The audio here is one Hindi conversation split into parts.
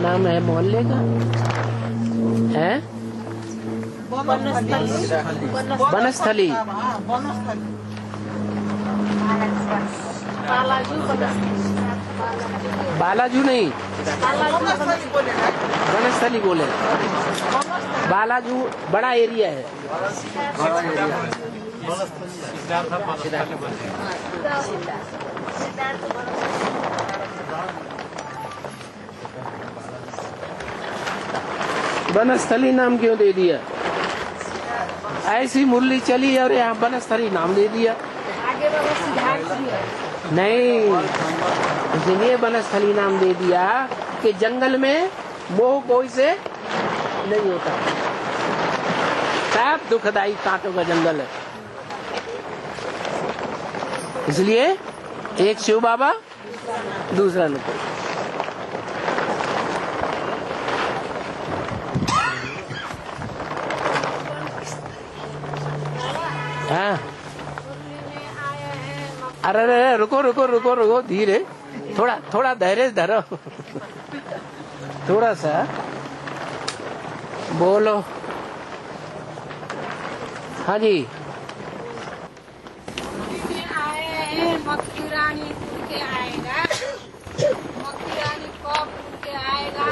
नाम है मोहल्ले का? है बनस्थली। बालाजू नहीं, बनस्थली बोले। बालाजू बड़ा एरिया है। बनस्थली नाम क्यों दे दिया? ऐसी मुरली चली और यहाँ बनस्थली नाम दे दिया। नहीं, इसलिए बनस्थली नाम दे दिया कि जंगल में मोह कोई से नहीं होता। सब दुखदाई कांटों का जंगल है। इसलिए एक शिव बाबा, दूसरा नुकुल। हाँ, अरे रुको रुको रुको रुको, धीरे, थोड़ा धैर्य धरो। थोड़ा सा बोलो। हाँ जी। आए हैं मक्खी रानी के आएगा, मक्खी रानी कब के आएगा,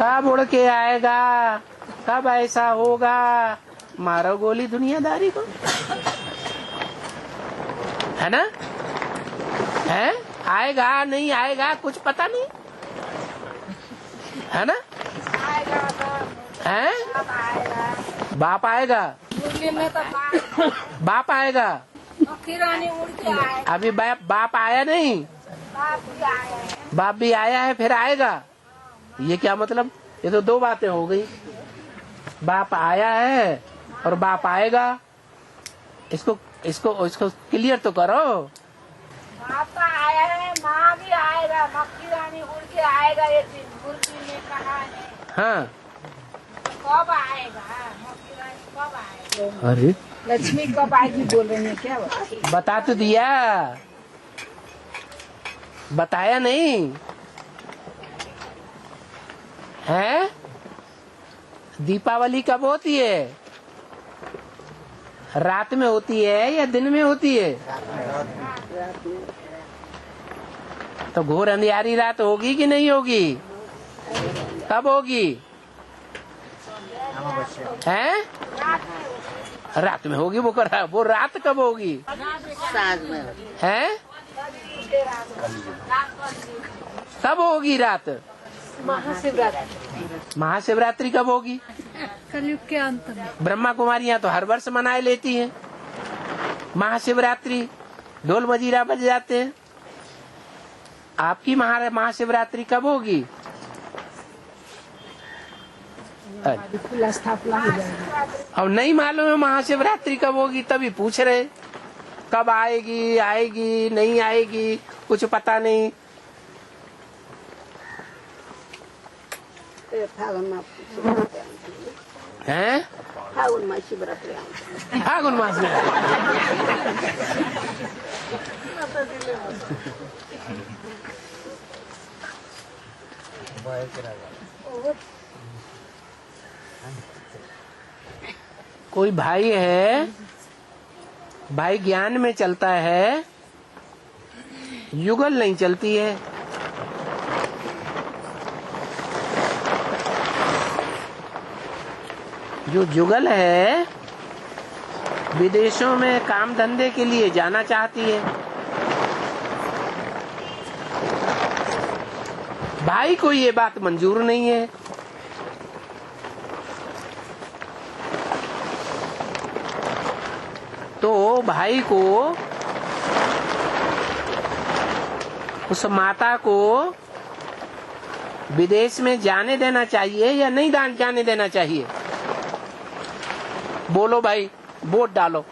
कब उड़ के आएगा, कब ऐसा होगा? मारो गोली दुनियादारी को, है ना? है आएगा नहीं आएगा कुछ पता नहीं, है ना? है बाप आएगा, में तो बाप आएगा। मक्खी रानी उड़ के आएगा। अभी बाप आया नहीं, बाप भी आया है फिर आएगा। ये क्या मतलब? ये तो दो बातें हो गई। बाप आया है और बाप आएगा। इसको इसको इसको क्लियर तो करो। बाप आया है, माँ भी आएगा, मक्खी रानी उड़ के आएगा एक दिन, गुरुजी ने कहा है। हाँ, कब आएगा मक्खी रानी, कब आएगा? अरे लक्ष्मी कब आएगी बोल रही है क्या? बता तो दिया, बताया नहीं है? दीपावली कब होती है? रात में होती है या दिन में होती है? तो घोर अंधियारी रात होगी कि नहीं होगी? कब होगी? हैं? रात में होगी। वो रात कब होगी? साँझ में हैं? कब होगी रात? महाशिवरात्रि। महाशिवरात्रि कब होगी? कलयुग के अंत में। ब्रह्मा कुमारियां तो हर वर्ष मनाए लेती हैं महाशिवरात्रि, ढोल मजीरा बज जाते हैं। आपकी महाशिवरात्रि कब होगी? स्थापना हो जाएगी। अब नहीं मालूम है महाशिवरात्रि कब होगी, तभी पूछ रहे कब आएगी, आएगी नहीं आएगी, कुछ पता नहीं। हैं? फागुन मास शिवरात्रि। फागुन मास में कोई भाई है, भाई ज्ञान में चलता है, युगल नहीं चलती है। जो जुगल है विदेशों में काम धंधे के लिए जाना चाहती है। भाई को ये बात मंजूर नहीं है। तो भाई को, उस माता को विदेश में जाने देना चाहिए या नहीं जाने देना चाहिए? बोलो भाई, वोट डालो।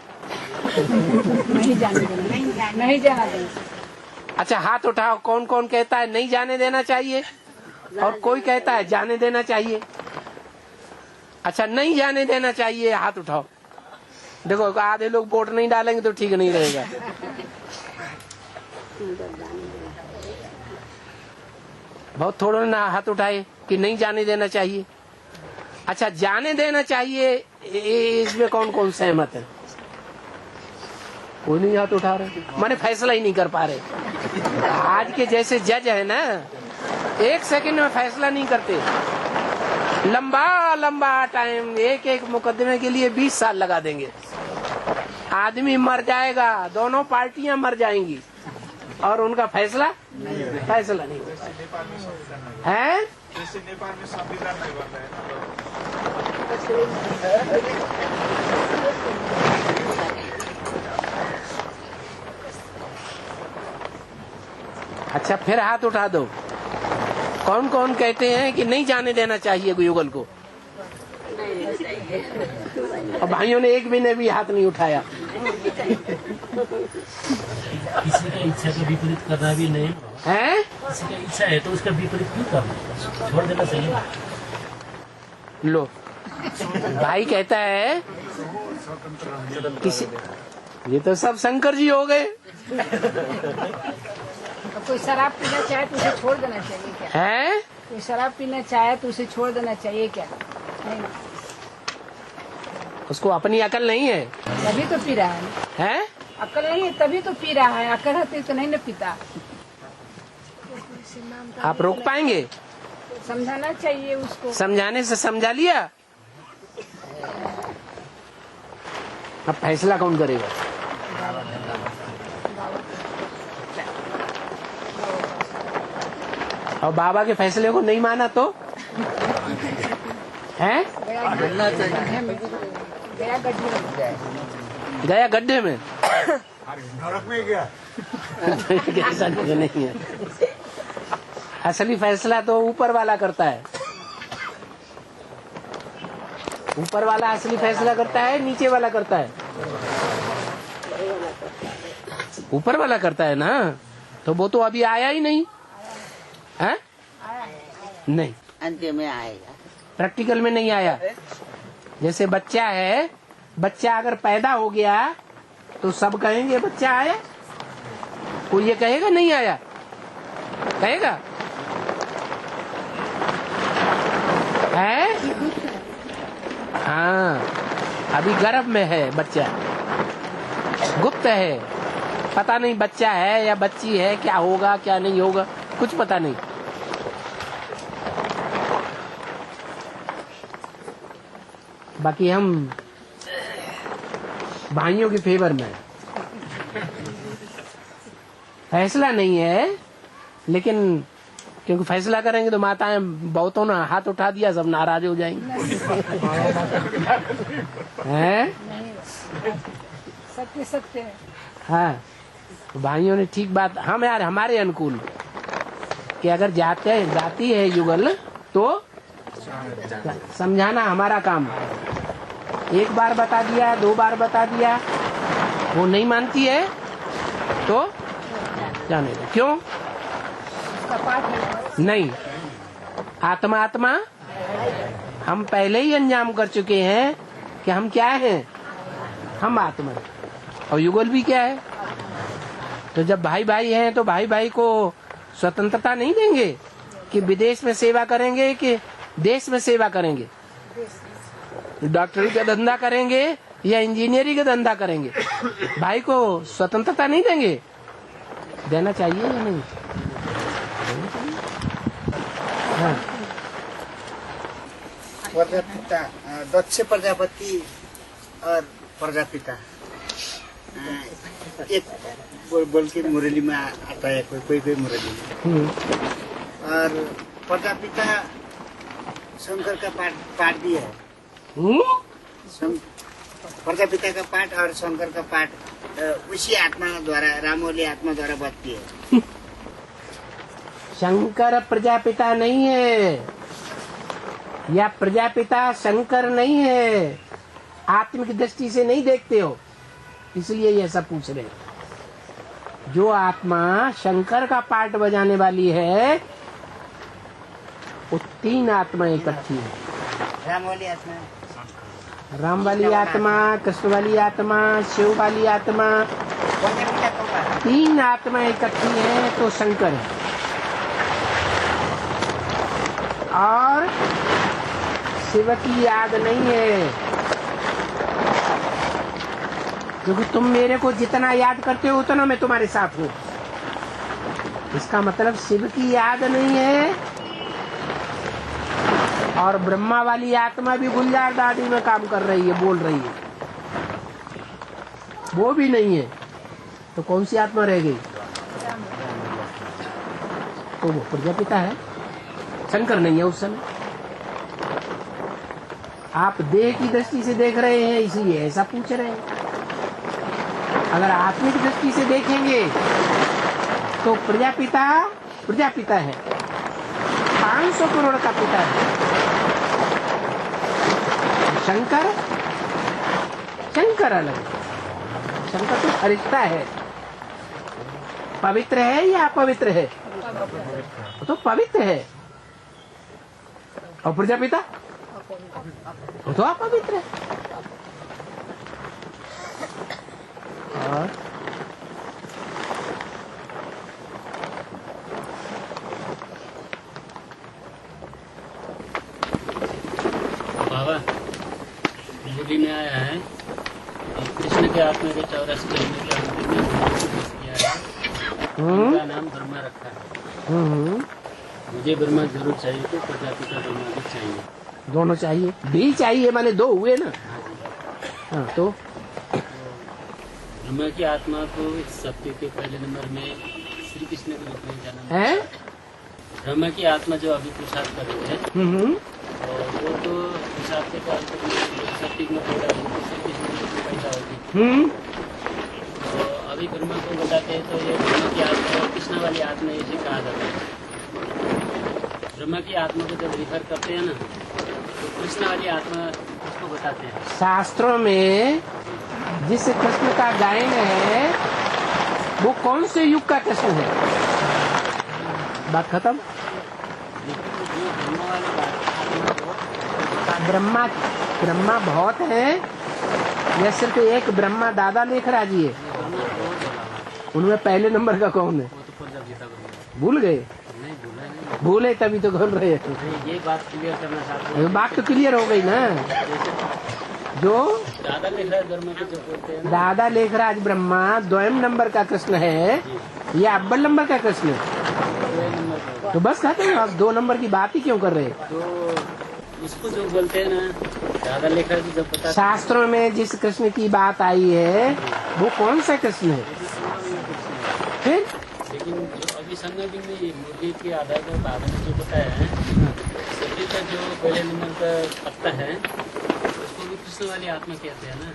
नहीं जाने देना, नहीं जाना देना। अच्छा हाथ उठाओ, कौन कौन कहता है नहीं जाने देना चाहिए और कोई कहता है जाने देना चाहिए? अच्छा नहीं जाने देना चाहिए, हाथ उठाओ। देखो आधे लोग वोट नहीं डालेंगे तो ठीक नहीं रहेगा। बहुत थोड़े ना हाथ उठाए कि नहीं जाने देना चाहिए। अच्छा, जाने देना चाहिए, इसमें कौन कौन सहमत है? कोई नहीं हाथ उठा रहे, माने फैसला ही नहीं कर पा रहे। आज के जैसे जज है ना, 1 सेकंड में फैसला नहीं करते, लंबा लंबा टाइम, एक एक मुकदमे के लिए 20 साल लगा देंगे। आदमी मर जाएगा, दोनों पार्टियां मर जाएंगी और उनका फैसला नहीं है। जैसे नेपाल में संविधान नहीं बन रहा है। अच्छा, फिर हाथ उठा दो। कौन कौन कहते हैं कि नहीं जाने देना चाहिए युगल को? और भाइयों ने एक भी ने भी हाथ नहीं उठाया। किसी का इच्छा का विपरीत करना भी नहीं है। किसी का इच्छा है तो उसका विपरीत क्यों करना, छोड़ देना चाहिए। लो, भाई कहता है किसी, ये तो सब शंकर जी हो गए। कोई शराब पीना चाहे तो उसे छोड़ देना चाहिए क्या? है? कोई शराब पीना चाहे तो उसे छोड़ देना चाहिए क्या? नहीं, उसको अपनी अकल नहीं है। तभी तो पी रहा है। अकल नहीं है तभी तो पी रहा है, अकल रहती तो नहीं न पीता। आप रोक पाएंगे? समझाना चाहिए उसको। समझाने से समझा लिया, अब फैसला कौन करेगा? और बाबा के फैसले को नहीं माना तो है? गया गड्ढे में। नरक में गया। ऐसा नहीं है, असली फैसला तो ऊपर वाला करता है। ऊपर वाला असली फैसला करता है, नीचे वाला करता है? ऊपर वाला करता है ना, तो वो तो अभी आया ही नहीं है? नहीं, अंतिम में आएगा, प्रैक्टिकल में नहीं आया। जैसे बच्चा है, बच्चा अगर पैदा हो गया तो सब कहेंगे बच्चा आया, कोई ये कहेगा नहीं आया? कहेगा? है? हाँ, अभी गर्भ में है बच्चा, गुप्त है, पता नहीं बच्चा है या बच्ची है, क्या होगा क्या नहीं होगा, कुछ पता नहीं। बाकी हम भाइयों के फेवर में, फैसला नहीं है, लेकिन क्योंकि फैसला करेंगे तो माताएं बहुतों ने हाथ उठा दिया, सब नाराज हो जाएंगे। हैं? सत्य सत्य है। हाँ, तो भाइयों ने ठीक बात, हम यार हमारे अनुकूल कि अगर जाती है युगल तो समझाना हमारा काम। एक बार बता दिया, 2 बार बता दिया, वो नहीं मानती है तो जाने दो। क्यों? नहीं, आत्मा आत्मा हम पहले ही अंजाम कर चुके हैं कि हम क्या हैं, हम आत्मा। और युगल भी क्या है? तो जब भाई भाई हैं तो भाई भाई को स्वतंत्रता नहीं देंगे कि विदेश में सेवा करेंगे कि देश में सेवा करेंगे, डॉक्टरी का धंधा करेंगे या इंजीनियरिंग का धंधा करेंगे, भाई को स्वतंत्रता नहीं देंगे? देना चाहिए या नहीं? हाँ। प्रजापिता, दक्ष प्रजापति और प्रजापिता एक बोल के मुरली में आता है, कोई मुरली में। और प्रजापिता शंकर का पाठ भी है। प्रजापिता का पाठ और शंकर का पाठ उसी आत्मा द्वारा, रामोली आत्मा द्वारा बचती है। शंकर प्रजापिता नहीं है, या प्रजापिता शंकर नहीं है, आत्मिक दृष्टि से नहीं देखते हो, इसलिए ये सब पूछ रहे हैं। जो आत्मा शंकर का पाठ बजाने वाली है, वो 3 आत्माएं इकट्ठी है। रामोली आत्मा, राम वाली आत्मा, कृष्ण वाली आत्मा, शिव वाली आत्मा, 3 आत्माएं इकट्ठी हैं तो शंकर है। शिव की याद नहीं है, क्योंकि तुम मेरे को जितना याद करते हो उतना मैं तुम्हारे साथ हूँ। इसका मतलब शिव की याद नहीं है। और ब्रह्मा वाली आत्मा भी गुलजार दादी में काम कर रही है, बोल रही है, वो भी नहीं है। तो कौन सी आत्मा रह गई? तो वो प्रजापिता है, शंकर नहीं है उस समय। आप देह की दृष्टि से देख रहे हैं इसलिए ऐसा पूछ रहे हैं। अगर आत्मिक दृष्टि से देखेंगे तो प्रजापिता प्रजापिता है, 500 करोड़ का पिता है। शंकर शंकर अलग है। शंकर तो फरिश्ता है, पवित्र है या अपवित्र है? तो पवित्र है। और प्रजापिता वो तो अपवित्र है। और बाबा मूली में आया है कृष्ण के आत्मा के 84 जन्म के अंतिम में किया है, उनका नाम ब्रह्मा रखा है। मुझे ब्रह्मा जरूर चाहिए तो प्रजापिता ब्रह्मा भी चाहिए। दोनों चाहिए, भी चाहिए, माने दो हुए ना। हाँ, तो ब्रह्मा की आत्मा को सत्य के पहले नंबर में श्री कृष्ण के रूप में जाना है। ब्रह्मा की आत्मा जो अभी प्रसाद कर रही है और वो तो प्रसाद के काल तक सत्य में पैदा होगी, श्री कृष्ण के रूप में पैदा होगी। तो अभी ब्रह्मा को बताते हैं तो ये ब्रह्मा की आत्मा कृष्ण वाली आत्मा ऐसे कहा जाता है। ब्रह्मा की आत्मा को जब रिफर करते हैं ना तो कृष्ण वाली आत्मा उसको बताते हैं। शास्त्रों में जिस कृष्ण का गायन है वो कौन से युग का कृष्ण है? बात खत्म। ब्रह्मा ब्रह्मा बहुत है या सिर्फ एक ब्रह्मा दादा लेखराज जी है? उनमें पहले नंबर का कौन है? भूल गए? भूले तभी तो बोल रहे हैं। ये बात क्लियर करना चाहते हैं। बात तो क्लियर हो गई ना। जो दादा लेखराज ब्रह्मा को जो बोलते हैं, दादा लेखराज ब्रह्मा द्वयम नंबर का कृष्ण है या अव्वल नंबर का कृष्ण है? तो बस कहते हैं आप 2 नंबर की बात ही क्यों कर रहे हैं? तो उसको जो बोलते हैं ना दादा लेखराज जब पता शास्त्रों में जिस कृष्ण की बात आई है वो कौन सा कृष्ण है? फिर लेकिन जो अभी संगम में मुर्गी के आधार पर बाबा ने जो बताया है सभी का जो पहले नंबर का पत्ता है उसको भी कृष्ण वाली आत्मा कहते हैं ना।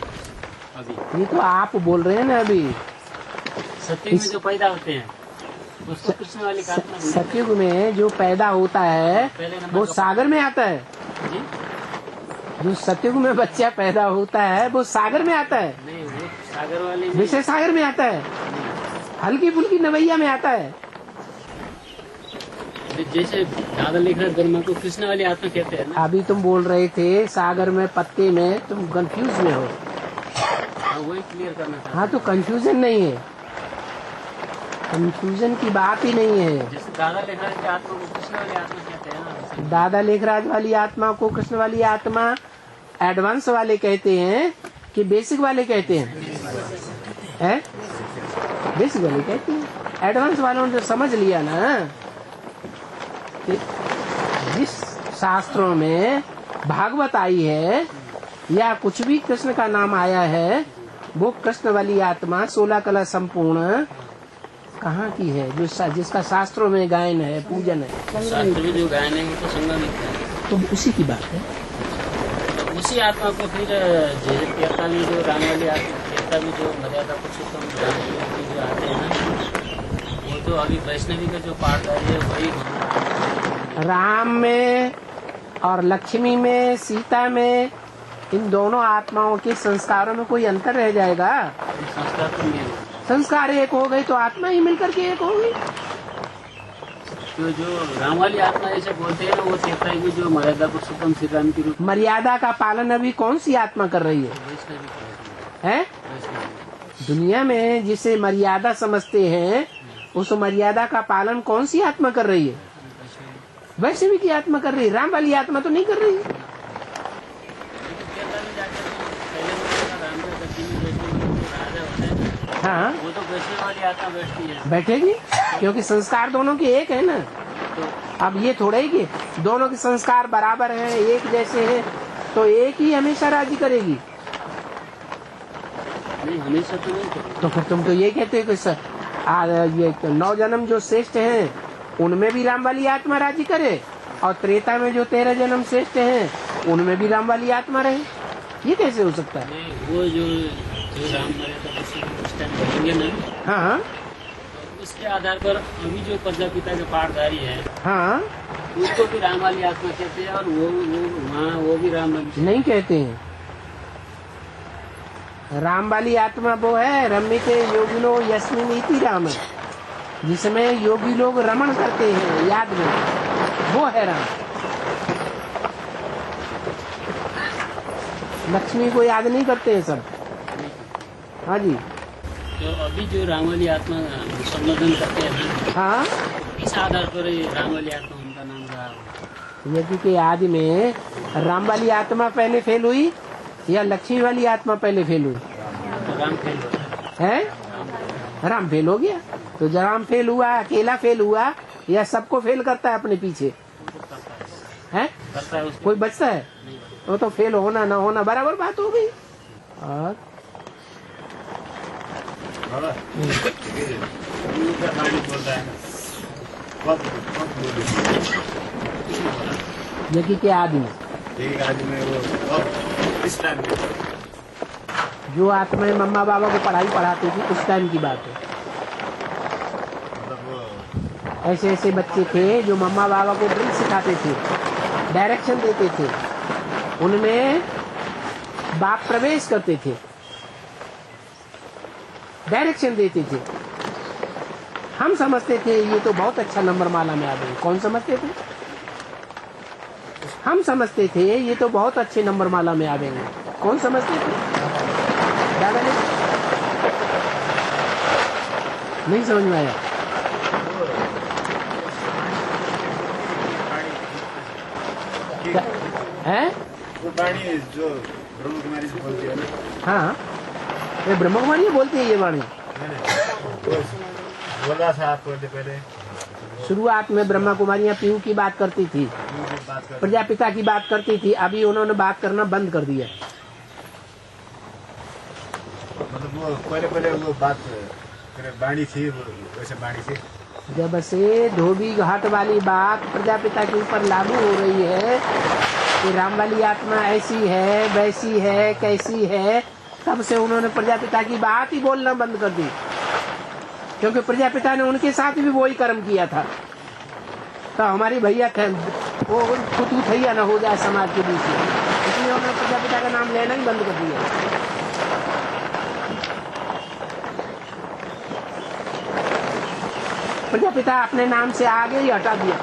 अभी ये तो आप बोल रहे हैं ना। अभी सत्य में जो पैदा होते हैं उसको कृष्ण वाली आत्मा बोलते हैं। सतयुग में जो पैदा होता है पहले नंबर वो का सागर में आता है। जी? जो सतयुग में बच्चा पैदा होता है वो सागर में आता है। नहीं वो सागर वाले नहीं। विषय सागर में आता है, हल्की फुल्की नवैया में आता है। जैसे दादा लेखराज ब्रह्मा को कृष्ण वाली आत्मा कहते हैं ना। अभी तुम बोल रहे थे सागर में पत्ते में, तुम कंफ्यूज में हो। हाँ वही क्लियर करना था। हाँ तो कंफ्यूजन नहीं है, कंफ्यूजन की बात ही नहीं है। जैसे दादा लेखराज की आत्मा को कृष्ण वाली आत्मा कहते हैं ना। दादा लेखराज वाली आत्मा को कृष्ण वाली आत्मा एडवांस वाले कहते हैं कि बेसिक वाले कहते हैं? बेसिक वाले कहते हैं। एडवांस वालों ने जो समझ लिया ना कि जिस शास्त्रों में भागवत आई है या कुछ भी कृष्ण का नाम आया है वो कृष्ण वाली आत्मा 16 कला संपूर्ण कहाँ की है? जो जिसका शास्त्रों में गायन है, पूजन है। शास्त्र में जो गायन है वो तो संगमित है, तो उसी की बात है। तो उसी आत्मा को फिर तीर्था में जो राम वाली तीर्था में जो मर्यादा पुरुषोत्तम जो आते हैं ना वो तो अभी वैष्णवी का जो पाठधारी है वही राम में और लक्ष्मी में, सीता में, इन दोनों आत्माओं के संस्कारों में कोई अंतर रह जाएगा? संस्कार तो नहीं है। संस्कार एक हो गई तो आत्मा ही मिलकर के एक होगी। तो जो राम वाली आत्मा जैसे बोलते हैं ना वो तीर्था में जो मर्यादा पुरुषोत्तम श्री राम की रूप मर्यादा का पालन अभी कौन सी आत्मा कर रही है? वैष्णवी है? दुनिया में जिसे मर्यादा समझते हैं उस मर्यादा का पालन कौन सी आत्मा कर रही है? वैष्णवी की आत्मा कर रही है। राम वाली आत्मा तो नहीं कर रही है। सृष्टि में जैसे राजा बने, हाँ वो तो वैसे वाली आत्मा बैठती है। बैठेगी, क्योंकि संस्कार दोनों के एक है ना। तो अब ये थोड़े ही कि दोनों के संस्कार बराबर हैं, एक जैसे हैं, तो एक ही हमेशा राज्य करेगी। नहीं, हमेशा तो नहीं करेगी। तो फिर तुम तो ये कहते हो कि ये 9 जन्म जो श्रेष्ठ हैं उनमें भी राम वाली आत्मा राज्य करे, और त्रेता में जो 13 जन्म श्रेष्ठ हैं उनमें भी राम वाली आत्मा रहे। ये कैसे हो सकता है? नहीं, वो जो राम मर्यादा उस टाइम बढ़ेंगे ना, हाँ उसके आधार पर अभी जो प्रजापिता के पाठधारी है हाँ, उसको भी राम वाली आत्मा कहते हैं, और वो भी राम वाली नहीं कहते हैं। राम वाली आत्मा वो है रमिते योगिनो यस्मिन इति राम, जिसमें योगी लोग रमण करते हैं याद में, वो है राम। लक्ष्मी को याद नहीं करते हैं सब। हाँ जी, तो अभी जो राम वाली आत्मा संबोधन करते हैं ना, हाँ, इस आधार पर ये राम वाली आत्मा उनका नाम रहा। यदि के आदि में राम वाली आत्मा पहले फेल हुई या लक्ष्मी वाली आत्मा पहले फेल हुई? तो राम फेल हो गया। है राम फेल हो गया, तो जब राम फेल हुआ अकेला फेल हुआ या सबको फेल करता है अपने पीछे? है करता है उसको कोई बचता है? वो तो फेल होना ना होना बराबर बात हो गई। और यज्ञ के आदि जो आत्माएं मम्मा बाबा को पढ़ाई पढ़ाती थी उस टाइम की बात है। ऐसे ऐसे बच्चे थे जो मम्मा बाबा को ड्रिल सिखाते थे, डायरेक्शन देते थे, उनमें बाप प्रवेश करते थे, डायरेक्शन देते थे। हम समझते थे ये तो बहुत अच्छा नंबर माला में आ गए। कौन समझते थे? हम समझते थे ये तो बहुत अच्छे नंबर माला में आ गए। कौन समझते थे? दादा नहीं समझ में आया। है वो वाणी जो ब्रह्म कुमारी से बोलती है ना, हाँ, ये ब्रह्म कुमारी बोलती है ये वाणी। बोल रहा था आपको पहले शुरुआत में ब्रह्मा कुमारियाँ पीहू की बात करती थी, बात कर, प्रजापिता की बात करती थी, अभी उन्होंने बात करना बंद कर दिया। मतलब वो पहले वो बात वाणी थी, वैसे वाणी थी। जब से धोबी घाट वाली बात प्रजापिता के ऊपर लागू हो रही है कि राम वाली आत्मा ऐसी है वैसी है कैसी है, तब से उन्होंने प्रजापिता की बात ही बोलना बंद कर दी, क्योंकि प्रजापिता ने उनके साथ भी वही कर्म किया था। तो हमारी भैया वो खुद थैया न हो जाए समाज के बीच में, इसलिए उन्होंने प्रजापिता का नाम लेना ही बंद कर दिया। प्रजापिता अपने नाम से आगे ही हटा दिया।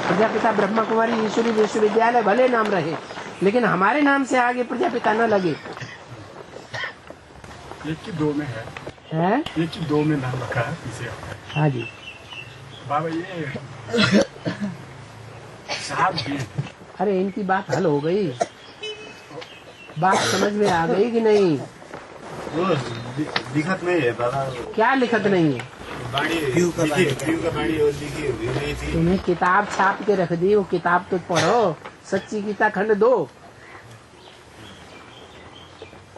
प्रजापिता ब्रह्मा कुमारी ईश्वरी विश्वविद्यालय भले नाम रहे, लेकिन हमारे नाम से आगे प्रजापिता न लगे। एक की दो में है, एक की दो में नाम रखा है पीछे। हाँ जी बाबा ये साहब भी, अरे इनकी बात हल हो गई, बात समझ में आ गई कि नहीं? वो दिखत नहीं है बाबा, क्या लिखत नहीं है? पीयू का वाणी और लिखी हुई नहीं थी। तुम्हें किताब छाप के रख दी, वो किताब तो पढ़ो, सच्ची गीता खंड 2,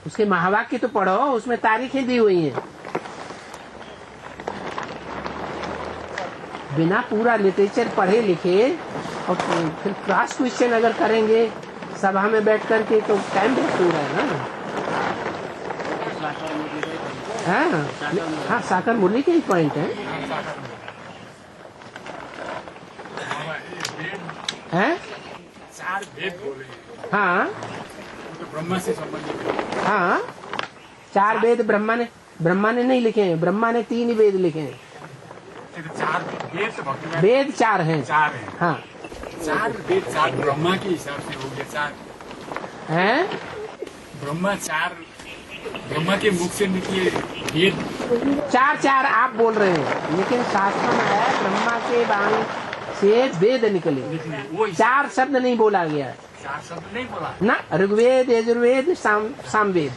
उसके महावाक्य तो पढ़ो, उसमें तारीखें दी हुई हैं। बिना पूरा लिटरेचर पढ़े लिखे और फिर क्लास क्वेश्चन अगर करेंगे सभा में बैठ करके तो टाइम वेस्ट हो रहा है ना। हाँ, साकर मुरली के ही पॉइंट है। हैं? चार वेद बोले, हाँ तो ब्रह्मा से संबंधित। हाँ, 4 वेद ब्रह्मा ने नहीं लिखे हैं, ब्रह्मा ने 3 ही वेद लिखे हैं। चार वेद तो भक्ति में वेद 4 हैं। 4 है। हाँ, 4 वेद 4 ब्रह्मा के हिसाब से हो गया 4 हैं? ब्रह्मा के मुख से निकले वेद 4 आप बोल रहे हैं, लेकिन शास्त्र में है ब्रह्मा के वाणी से वेद निकले। वो 4 शब्द नहीं बोला गया, चार शब्द नहीं बोला ना, ऋग्वेद, यजुर्वेद, सामवेद,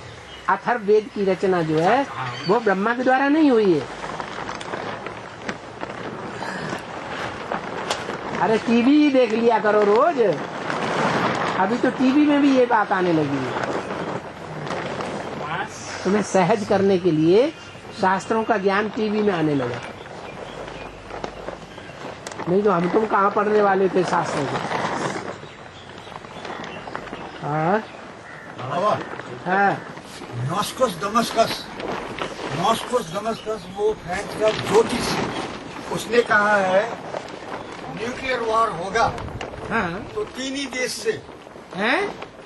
अथर्ववेद की रचना जो है वो ब्रह्मा के द्वारा नहीं हुई है। अरे टीवी देख लिया करो रोज, अभी तो टीवी में भी ये बात आने लगी है। तुम्हें सहज करने के लिए शास्त्रों का ज्ञान टीवी में आने लगा, नहीं तो हम तुम कहाँ पढ़ने वाले थे शास्त्रों को। हाँ नॉस्कोस दमस्कस वो फ्रांस का ज्योतिष, उसने कहा है न्यूक्लियर वॉर होगा हाँ तो 3 ही देश से, हैं?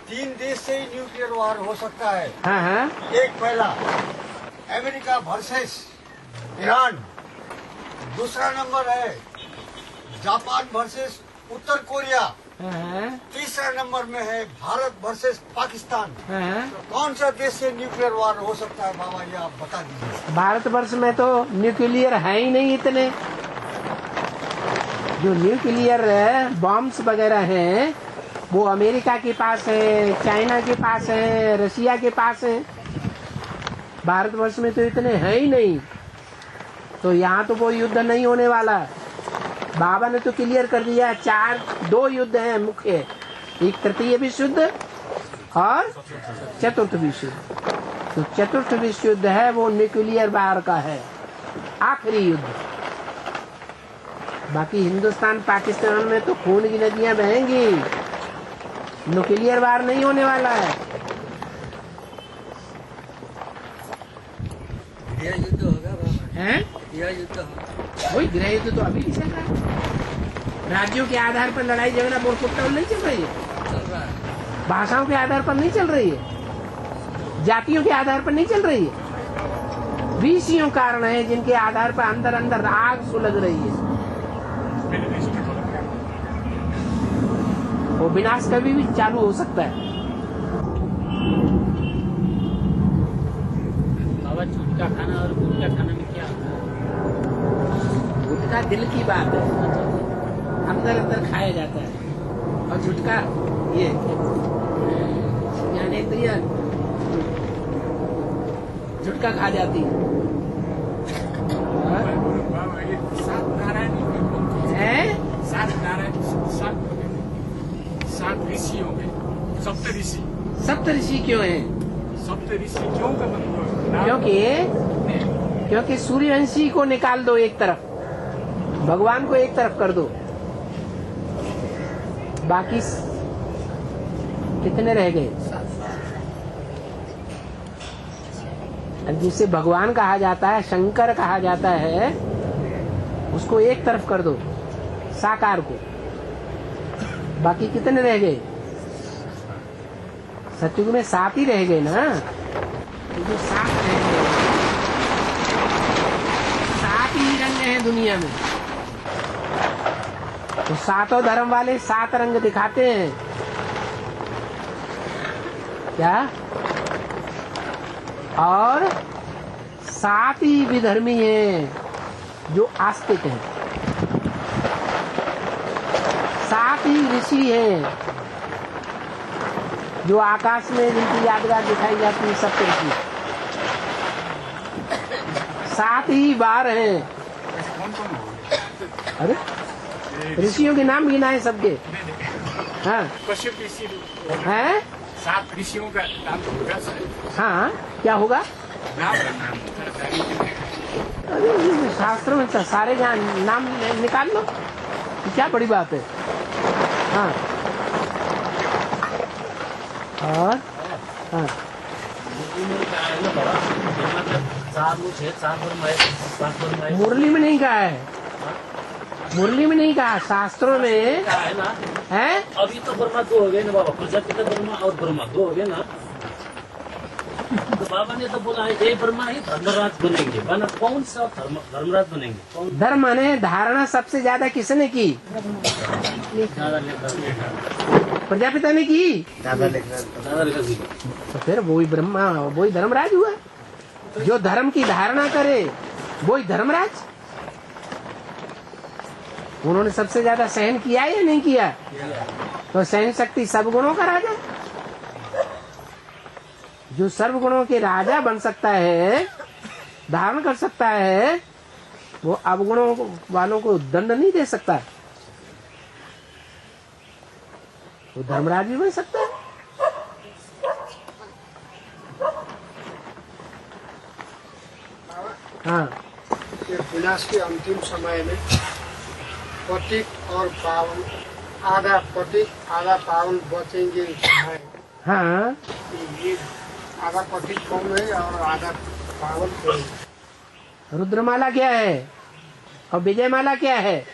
3 देश से ही न्यूक्लियर वॉर हो सकता है। हाँ हाँ एक पहला अमेरिका वर्सेस ईरान, दूसरा नंबर है जापान वर्सेस उत्तर कोरिया, हाँ तीसरा नंबर में है भारत वर्सेस पाकिस्तान। हाँ। तो कौन सा देश से न्यूक्लियर वॉर हो सकता है बाबा, ये आप बता दीजिए। भारतवर्ष में तो न्यूक्लियर है ही नहीं इतने। जो न्यूक्लियर बॉम्ब्स वगैरह हैं वो अमेरिका के पास है, चाइना के पास है, रशिया के पास है। भारतवर्ष में तो इतने हैं ही नहीं, तो यहाँ तो कोई युद्ध नहीं होने वाला। बाबा ने तो क्लियर कर दिया, 2 युद्ध हैं मुख्य, एक तृतीय विश्व युद्ध और चतुर्थ विश्व युद्ध। तो चतुर्थ विश्व युद्ध है वो न्यूक्लियर वार का है, आखिरी युद्ध। बाकी हिंदुस्तान पाकिस्तान में तो खून की नदियां बहेंगी, न्यूक्लियर वार नहीं होने वाला है। गृह युद्ध होगा बाबा, हैं? गृह युद्ध होगा। वही गृह युद्ध तो अभी भी चल रहा है। राज्यों के आधार पर लड़ाई झगड़ा बोलफुटौल नहीं चल रही है, चल रहा है। भाषाओं के आधार पर नहीं चल रही है, जातियों के आधार पर नहीं चल रही है। 20 यूं कारण है जिनके आधार पर अंदर अंदर आग सुलग रही है। वो विनाश कभी भी चालू हो सकता है। बाबा झुटका खाना और गुटखा खाना में क्या होता है? गुटखा दिल की बात है, अंदर अंदर खाया जाता है, और झुटका ये ज्ञानेंद्रिय झुटका खा जाती है। सात ऋषि हो गए, सप्तऋषि। सप्तऋषि क्यों है? सप्तऋषि क्यों का मतलब? क्योंकि सूर्यवंशी को निकाल दो एक तरफ, भगवान को एक तरफ कर दो, बाकी कितने रह गए? जिसे भगवान कहा जाता है, शंकर कहा जाता है, उसको एक तरफ कर दो, साकार को, बाकी कितने रह गए? सतयुग में 7 ही रह गए ना। तो जो 7 रह गए, 7 ही रंग हैं दुनिया में, तो 7 धर्म वाले 7 रंग दिखाते हैं क्या? और 7 ही विधर्मी हैं जो आस्तिक हैं, 7 ही ऋषि हैं जो आकाश में जिनकी यादगार दिखाई जाती है, सप्तऋषि। 7 ही बार हैं। अरे ऋषियों के नाम गिनाए सबके। हाँ कश्यप ऋषि हैं? 7 ऋषियों का नाम होगा सर। हाँ क्या होगा? अरे ये शास्त्रों में सारे नाम निकाल लो, क्या बड़ी बात है। हाँ और हाँ मुरली में नहीं कहा है, मुरली में नहीं कहा, शास्त्रों में है ना। है। अभी तो ब्रह्मा 2 हो गए ना बाबा, प्रजापिता ब्रह्मा और ब्रह्मा 2 हो गए ना। तो बाबा ने तो बोला है जय ब्रह्मा ही धर्मराज बनेंगे, वरना कौन सा धर्मराज बनेंगे? कौन? धर्म माने धारणा सबसे ज्यादा किसने की? प्रजापिता ने की। दादा लिख रहा तो फिर वही ब्रह्मा, वही धर्मराज हुआ। जो धर्म की धारणा करे वही धर्मराज। उन्होंने सबसे ज्यादा सहन किया या नहीं किया? तो सहन शक्ति सब गुणों का राजा, जो सर्व गुणों के राजा बन सकता है, धारण कर सकता है, वो अवगुणों वालों को दंड नहीं दे सकता। वो धर्मराज भी बन सकता है। हाँ, ये विनाश के अंतिम समय में पतित और पावन, आधा पतित आधा पावन बचेंगे है। हाँ, ये आधा पतित कौन है और आधा पावन कौन है? रुद्रमाला क्या है और विजयमाला क्या है?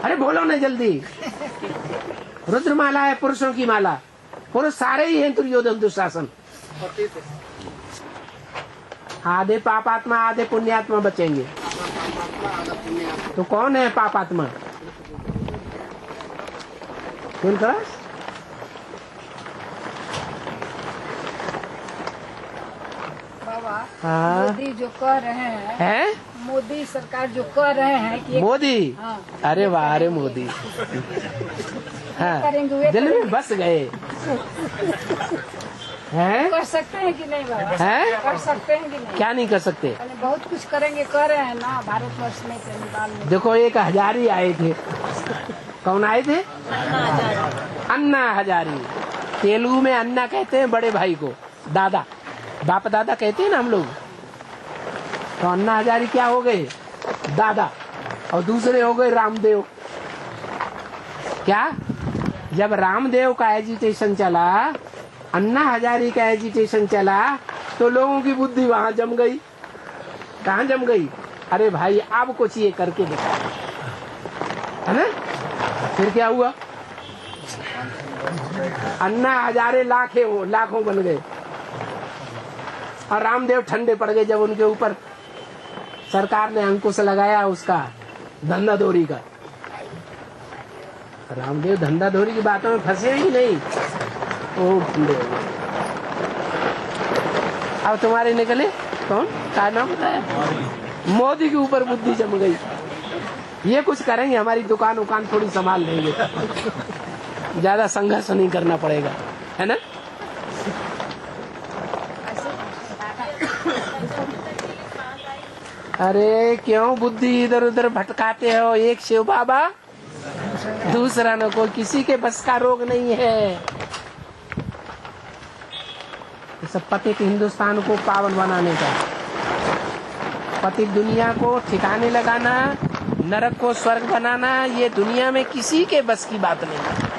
अरे बोलो ना जल्दी। रुद्रमाला है पुरुषों की माला, पुरुष सारे ही हैं दुर्योधन दुशासन। पतित आधे पापात्मा आधे पुण्यात्मा बचेंगे। आधा पापात्मा आधा पुण्यात्मा। तो कौन है पापात्मा? कौन करा? बाबा, हाँ। मोदी जो कह रहे हैं, है मोदी सरकार जो कह रहे हैं कि मोदी। हाँ। अरे वाह, अरे मोदी। हाँ, करेंगे वे दिल में बस गए हैं। कर सकते हैं कि नहीं बाबा? हैं? कर सकते हैं कि नहीं? क्या नहीं कर सकते? अरे बहुत कुछ करेंगे, कर रहे हैं ना भारतवर्ष में से नेपाल में। देखो, एक हजारी आए थे। कौन आए थे? अन्ना हजारी। तेलुगु में अन्ना कहते हैं बड़े भाई को, दादा, बाप दादा कहते हैं ना हम लोग। तो अन्ना हजारी क्या हो गए? दादा। और दूसरे हो गए रामदेव। क्या? जब रामदेव का एजिटेशन चला, अन्ना हजारी का एजिटेशन चला, तो लोगों की बुद्धि वहां जम गई। कहाँ जम गई? अरे भाई, अब कुछ ये करके दिखा, है ना? फिर क्या हुआ? अन्ना हजारे लाखों बन गए और रामदेव ठंडे पड़ गए जब उनके ऊपर सरकार ने अंकुश लगाया उसका धंधाधोरी का। रामदेव धंधाधोरी की बातों में फंसे ही नहीं, वो ठंडे हो गए। अब तुम्हारे निकले कौन? क्या नाम बताया? मोदी के ऊपर बुद्धि जम गई। ये कुछ करेंगे, हमारी दुकान उकान थोड़ी संभाल लेंगे, ज्यादा संघर्ष नहीं करना पड़ेगा, है ना? अरे क्यों बुद्धि इधर उधर भटकाते हो? एक शिव बाबा, दूसरा न कोई, किसी के बस का रोग नहीं है। ये सब पतित हिंदुस्तान को पावन बनाने का, पतित दुनिया को ठिकाने लगाना, नरक को स्वर्ग बनाना, ये दुनिया में किसी के बस की बात नहीं है।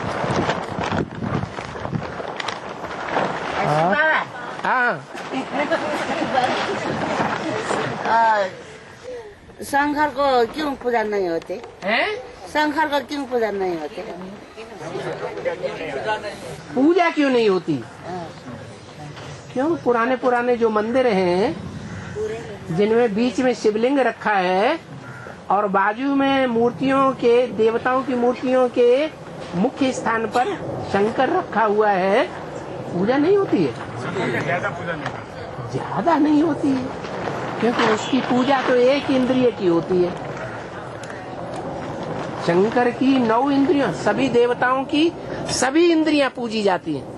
हाँ, शंकर को क्यों पूजा नहीं होते? हैं? शंकर को क्यों पूजा नहीं होते? पूजा क्यों नहीं होती? क्यों? पुराने जो मंदिर हैं, जिनमें बीच में शिवलिंग रखा है और बाजू में मूर्तियों के, देवताओं की मूर्तियों के मुख्य स्थान पर शंकर रखा हुआ है, पूजा नहीं होती है। ज्यादा नहीं होती है, क्योंकि उसकी पूजा तो एक इंद्रिय की होती है। शंकर की 9 इंद्रियां, सभी देवताओं की सभी इंद्रियां पूजी जाती हैं।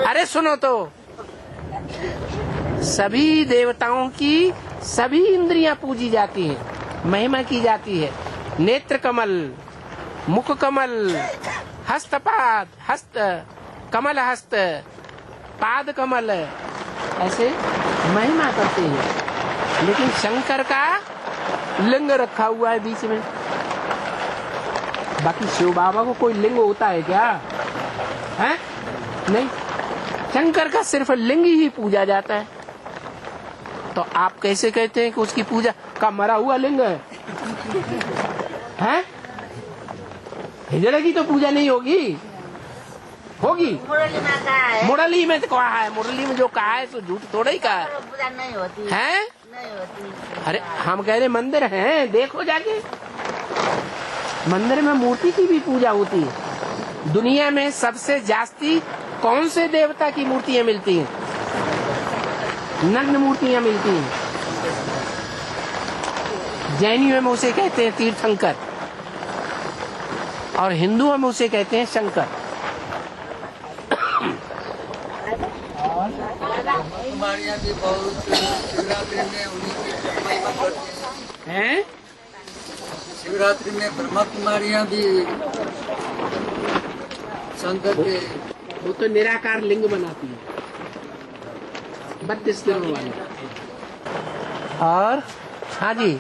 अरे सुनो तो, सभी देवताओं की सभी इंद्रियां पूजी जाती हैं, महिमा की जाती है। नेत्र कमल, मुख कमल, हस्तपाद, हस्त कमल, हस्त पाद कमल, ऐसे महिमा करते हैं। लेकिन शंकर का लिंग रखा हुआ है बीच में। बाकी शिव बाबा को कोई लिंग होता है क्या? है? नहीं, शंकर का सिर्फ लिंग ही पूजा जाता है। तो आप कैसे कहते हैं कि उसकी पूजा का मरा हुआ लिंग है? हैं? हिजड़े की तो पूजा नहीं होगी? होगी? मुरली में कहा है, मुरली में तो कहा है, मुरली में जो कहा है तो झूठ थोड़ा ही कहा है। पूजा नहीं होती हैं? नहीं होती। अरे हम कह रहे मंदिर हैं, देखो जाके, मंदिर में मूर्ति की भी पूजा होती है। दुनिया में सबसे जास्ती कौन से देवता की मूर्तियां मिलती हैं? नग्न मूर्तियां मिलती हैं। जैनियों में उसे कहते हैं तीर्थंकर और हिंदुओं में उसे कहते हैं शंकर। कुमारियाँ भी बहुत शिवरात्रि में उन्हीं की महिमा करती हैं? शिवरात्रि में ब्रह्मा कुमारियाँ भी शंकर के वो तो निराकार लिंग बनाती है 32 दिनों वाली। और हाँ जी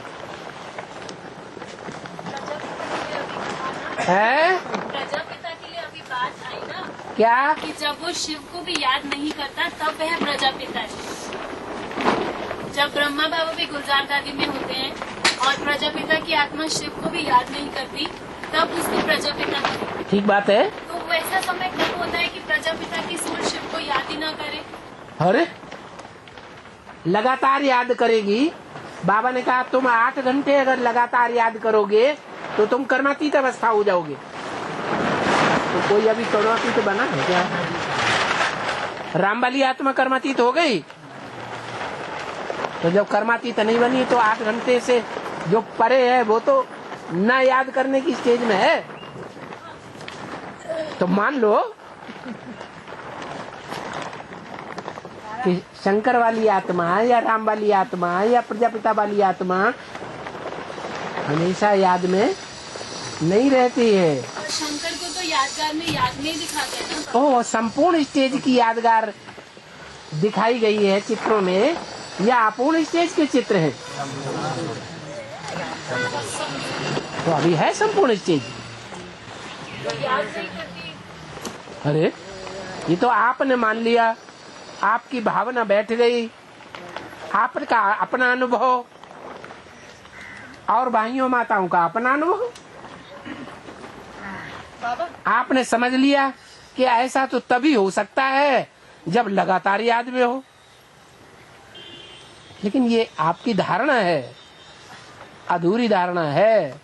है प्रजापिता के लिए अभी बात आई ना क्या? कि जब वो शिव को भी याद नहीं करता तब वह प्रजापिता है। जब ब्रह्मा बाबा भी गुलजार दादी में होते हैं और प्रजापिता की आत्मा शिव को भी याद नहीं करती तब उसको प्रजापिता कहते हैं। ठीक बात है। तो वैसा समय कब होता है कि प्रजापिता की सोच शिव को याद ही ना करे? अरे लगातार याद करेगी। बाबा ने कहा तुम 8 घंटे अगर लगातार याद करोगे तो तुम कर्मातीत अवस्था हो जाओगे। तो कोई अभी कर्मातीत बना है क्या? राम वाली आत्मा कर्मातीत हो गई। तो जब कर्मातीत नहीं बनी तो 8 घंटे से जो परे है वो तो न याद करने की स्टेज में है। तो मान लो कि शंकर वाली आत्मा या राम वाली आत्मा या प्रजापिता वाली आत्मा हमेशा याद में नहीं रहती है। और शंकर को तो यादगार में याद नहीं दिखाते हैं ना। ओह, संपूर्ण स्टेज की यादगार दिखाई गई है चित्रों में या अपूर्ण स्टेज के चित्र हैं? तो अभी है संपूर्ण स्टेज। याद नहीं करती। अरे ये तो आपने मान लिया, आपकी भावना बैठ गई, आपका अपना अनुभव और भाइयों माताओं का अपना अनुभव। आपने समझ लिया कि ऐसा तो तभी हो सकता है जब लगातार याद में हो। लेकिन ये आपकी धारणा है, अधूरी धारणा है।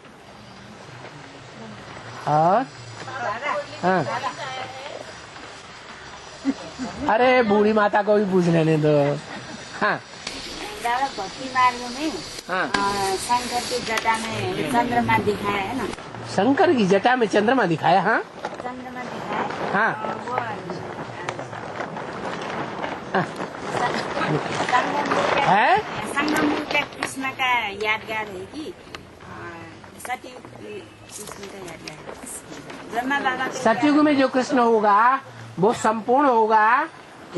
और हाँ, अरे बूढ़ी माता को भी पूछ लेने दो। हाँ दादा भक्ति मार्ग में हाँ, शंकर की जटा में चंद्रमा दिखाया है ना। शंकर की जटा में चंद्रमा दिखाया। हाँ चंद्रमा दिखाया। हाँ वो है। संगमूर्ति कृष्ण का यादगार है कि सतयुग कृष्ण का यादगार है। ब्रह्मा बाबा के सतयुग में जो कृष्ण होगा वो संपूर्ण होगा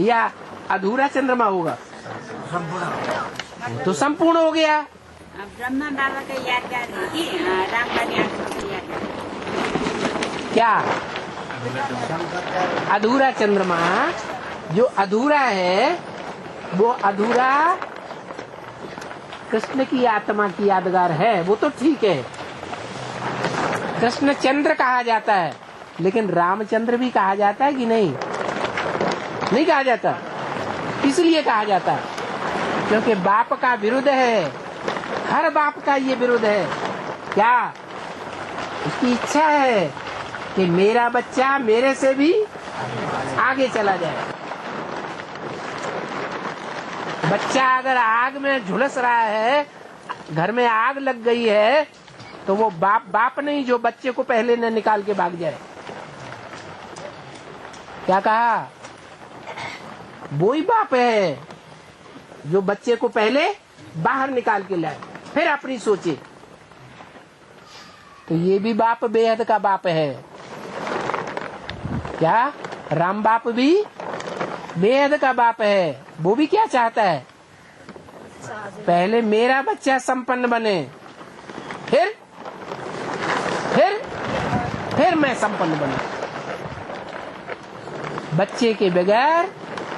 या अधूरा चंद्रमा होगा? तो संपूर्ण हो गया। ब्रह्मा बाबा का यादगार है कि राम वाली आत्मा का यादगार है। क्या अधूरा चंद्रमा जो अधूरा है वो अधूरा कृष्ण की आत्मा की यादगार है। वो तो ठीक है, कृष्ण चंद्र कहा जाता है, लेकिन रामचंद्र भी कहा जाता है कि नहीं? नहीं कहा जाता। इसलिए कहा जाता है क्योंकि बाप का विरुद्ध है, हर बाप का ये विरुद्ध है। क्या उसकी इच्छा है कि मेरा बच्चा मेरे से भी आगे चला जाए। बच्चा अगर आग में झुलस रहा है, घर में आग लग गई है, तो वो बाप नहीं जो बच्चे को पहले न निकाल के भाग जाए। क्या कहा? वो ही बाप है जो बच्चे को पहले बाहर निकाल के लाए, फिर अपनी सोचे। तो ये भी बाप बेहद का बाप है। क्या राम बाप भी बेहद का बाप है। वो भी क्या चाहता है? पहले मेरा बच्चा संपन्न बने, फिर मैं संपन्न बनूं। बच्चे के बगैर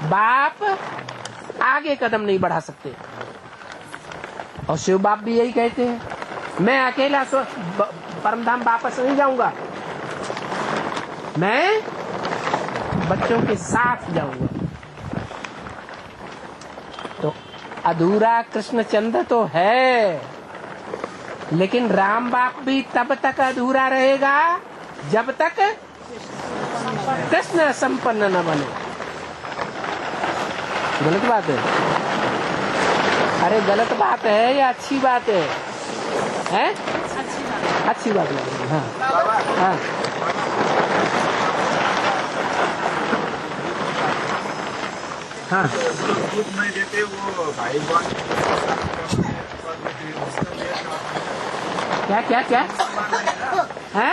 बाप आगे कदम नहीं बढ़ा सकते। और शिव बाप भी यही कहते हैं, मैं अकेला परमधाम वापस नहीं जाऊंगा, मैं बच्चों के साथ जाऊंगा। तो अधूरा कृष्णचंद्र तो है, लेकिन राम बाप भी तब तक अधूरा रहेगा जब तक कृष्ण संपन्न न बने। गलत बात है? अरे गलत बात है या अच्छी बात है? है, अच्छी बात लग रही है। हाँ हाँ हाँ। दूध नहीं देते वो भाई बहन क्या क्या क्या है?